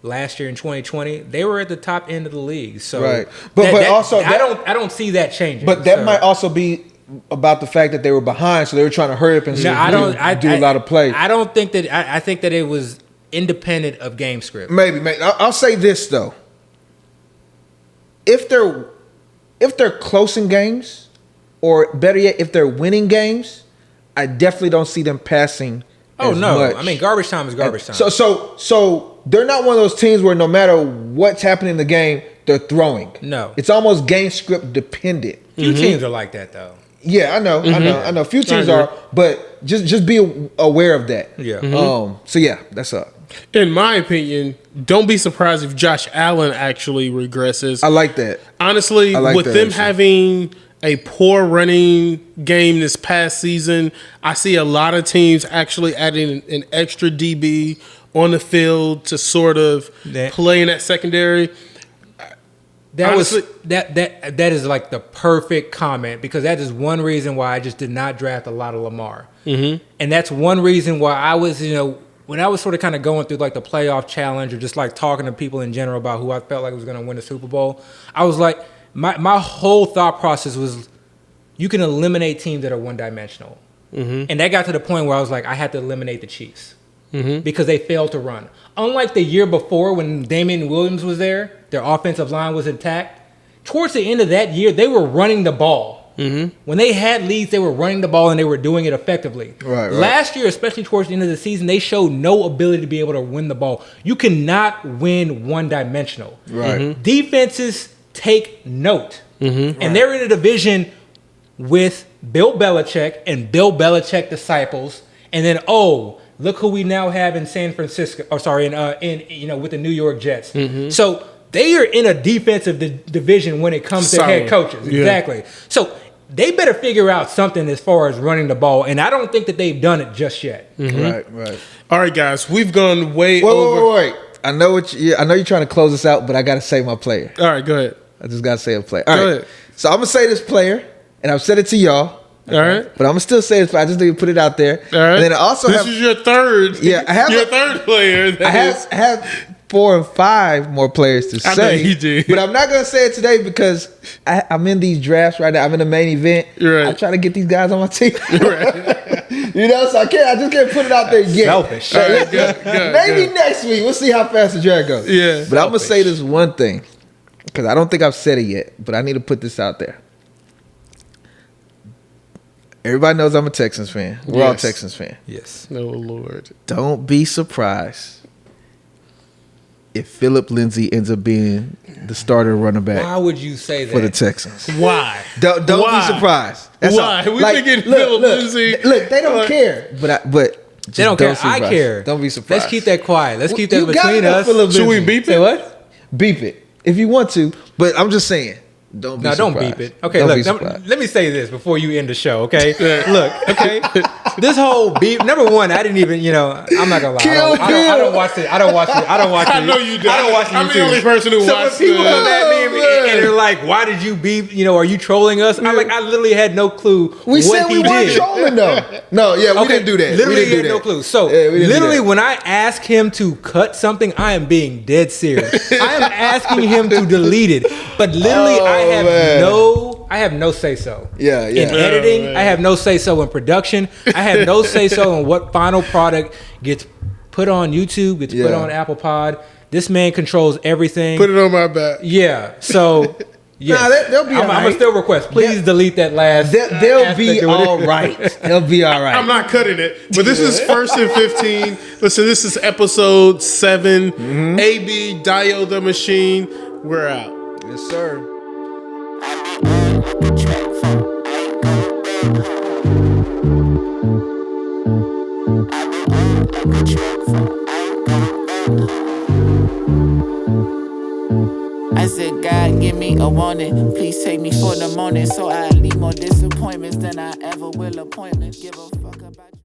Last year in 2020, they were at the top end of the league. So, Right. But also I don't see that changing. But that So, might also be about the fact that they were behind, so they were trying to hurry up and do a lot of plays. I don't think that. I think that it was independent of game script. Maybe. I'll say this though: if they're close in games, or better yet, if they're winning games, I definitely don't see them passing. Oh as no! much. I mean, garbage time is garbage time. So they're not one of those teams where no matter what's happening in the game, they're throwing. No. It's almost game script dependent. Few teams are like that though. Yeah, I know. A few teams are, but just be aware of that. Yeah. So yeah, that's up. In my opinion, don't be surprised if Josh Allen actually regresses. I like that. Honestly, I like with that, them actually. having a poor running game this past season, I see a lot of teams actually adding an extra DB on the field to sort of play in that secondary. That Honestly, that is like the perfect comment, because that is one reason why I just did not draft a lot of Lamar. Mm-hmm. And that's one reason why I was, when I was sort of kind of going through like the playoff challenge or just like talking to people in general about who I felt like was going to win the Super Bowl, I was like, my whole thought process was, you can eliminate teams that are one-dimensional. Mm-hmm. And that got to the point where I was like, I had to eliminate the Chiefs. because they failed to run. Unlike the year before when Damian Williams was there, their offensive line was intact. Towards the end of that year, they were running the ball. When they had leads, they were running the ball and they were doing it effectively. Right. Last year, especially towards the end of the season, they showed no ability to be able to win the ball. You cannot win one-dimensional. Right. Defenses take note. And they're in a division with Bill Belichick and Bill Belichick disciples. And then, look who we now have in San Francisco. With the New York Jets. So they are in a defensive division when it comes to head coaches. Exactly. So they better figure out something as far as running the ball, and I don't think that they've done it just yet. Right. All right, guys, we've gone way over. Wait. I know you're trying to close this out, but I got to say my player. All right, go ahead. I just got to say a player. Go ahead. So I'm going to say this player, and I've said it to y'all. All right. But I'm going to still say this player. I just need to put it out there. All right. And then I also this is your third. Yeah, I have your third player. I have 4 and 5 more players to say. I know you do. But I'm not going to say it today because I'm in these drafts right now. I'm in the main event. Right. I'm trying to get these guys on my team. Right. So I just can't put it out there yet. Selfish. All right, good, Maybe next week. We'll see how fast the draft goes. Yeah. But I'm going to say this one thing because I don't think I've said it yet, but I need to put this out there. Everybody knows I'm a Texans fan. We're all Texans fans. Yes. Oh, Lord. Don't be surprised if Phillip Lindsay ends up being the starter running back. Why would you say that? For the Texans. Why? Don't be surprised. That's Why? all. We've been getting Phillip Lindsay. Look, they don't care. But They don't care. I care. Don't be surprised. Let's keep that quiet. Let's keep that You between gotta us. know Phillip Should we Lindsay. beep Say it? what? Beep it if you want to. But I'm just saying. Don't be No, surprised. don't beep it. Okay, Don't be look, surprised. let me say this before you end the show, okay? Look, okay? This whole beep, number one, I didn't even, I'm not gonna lie. I don't watch it. I I know you do. I don't watch it. I'm the only person who So watched when people come at me man. and they're like, why did you beep? Are you trolling us? I'm like, I literally had no clue We what said he we weren't did. trolling though. No, we didn't do that. Literally we didn't had do no that. clue. So Yeah, we didn't do literally that. when I ask him to cut something, I am being dead serious. I am asking him to delete it. But literally I have no say so. Yeah. In editing, man. I have no say so in production. I have no say so in what final product gets put on YouTube, gets put on Apple Pod. This man controls everything. Put it on my back. Yeah. So yes. Nah, they'll be all I'm right. gonna still request. Please delete that last. They'll be aspect of it. all right. They'll be all right. I'm not cutting it. But this is 1st and 15. Listen, this is episode 7. AB, Dayo the Machine. We're out. Yes, sir. I said, God, give me a warning. Please take me for the morning, so I leave more disappointments than I ever will appointments. Give a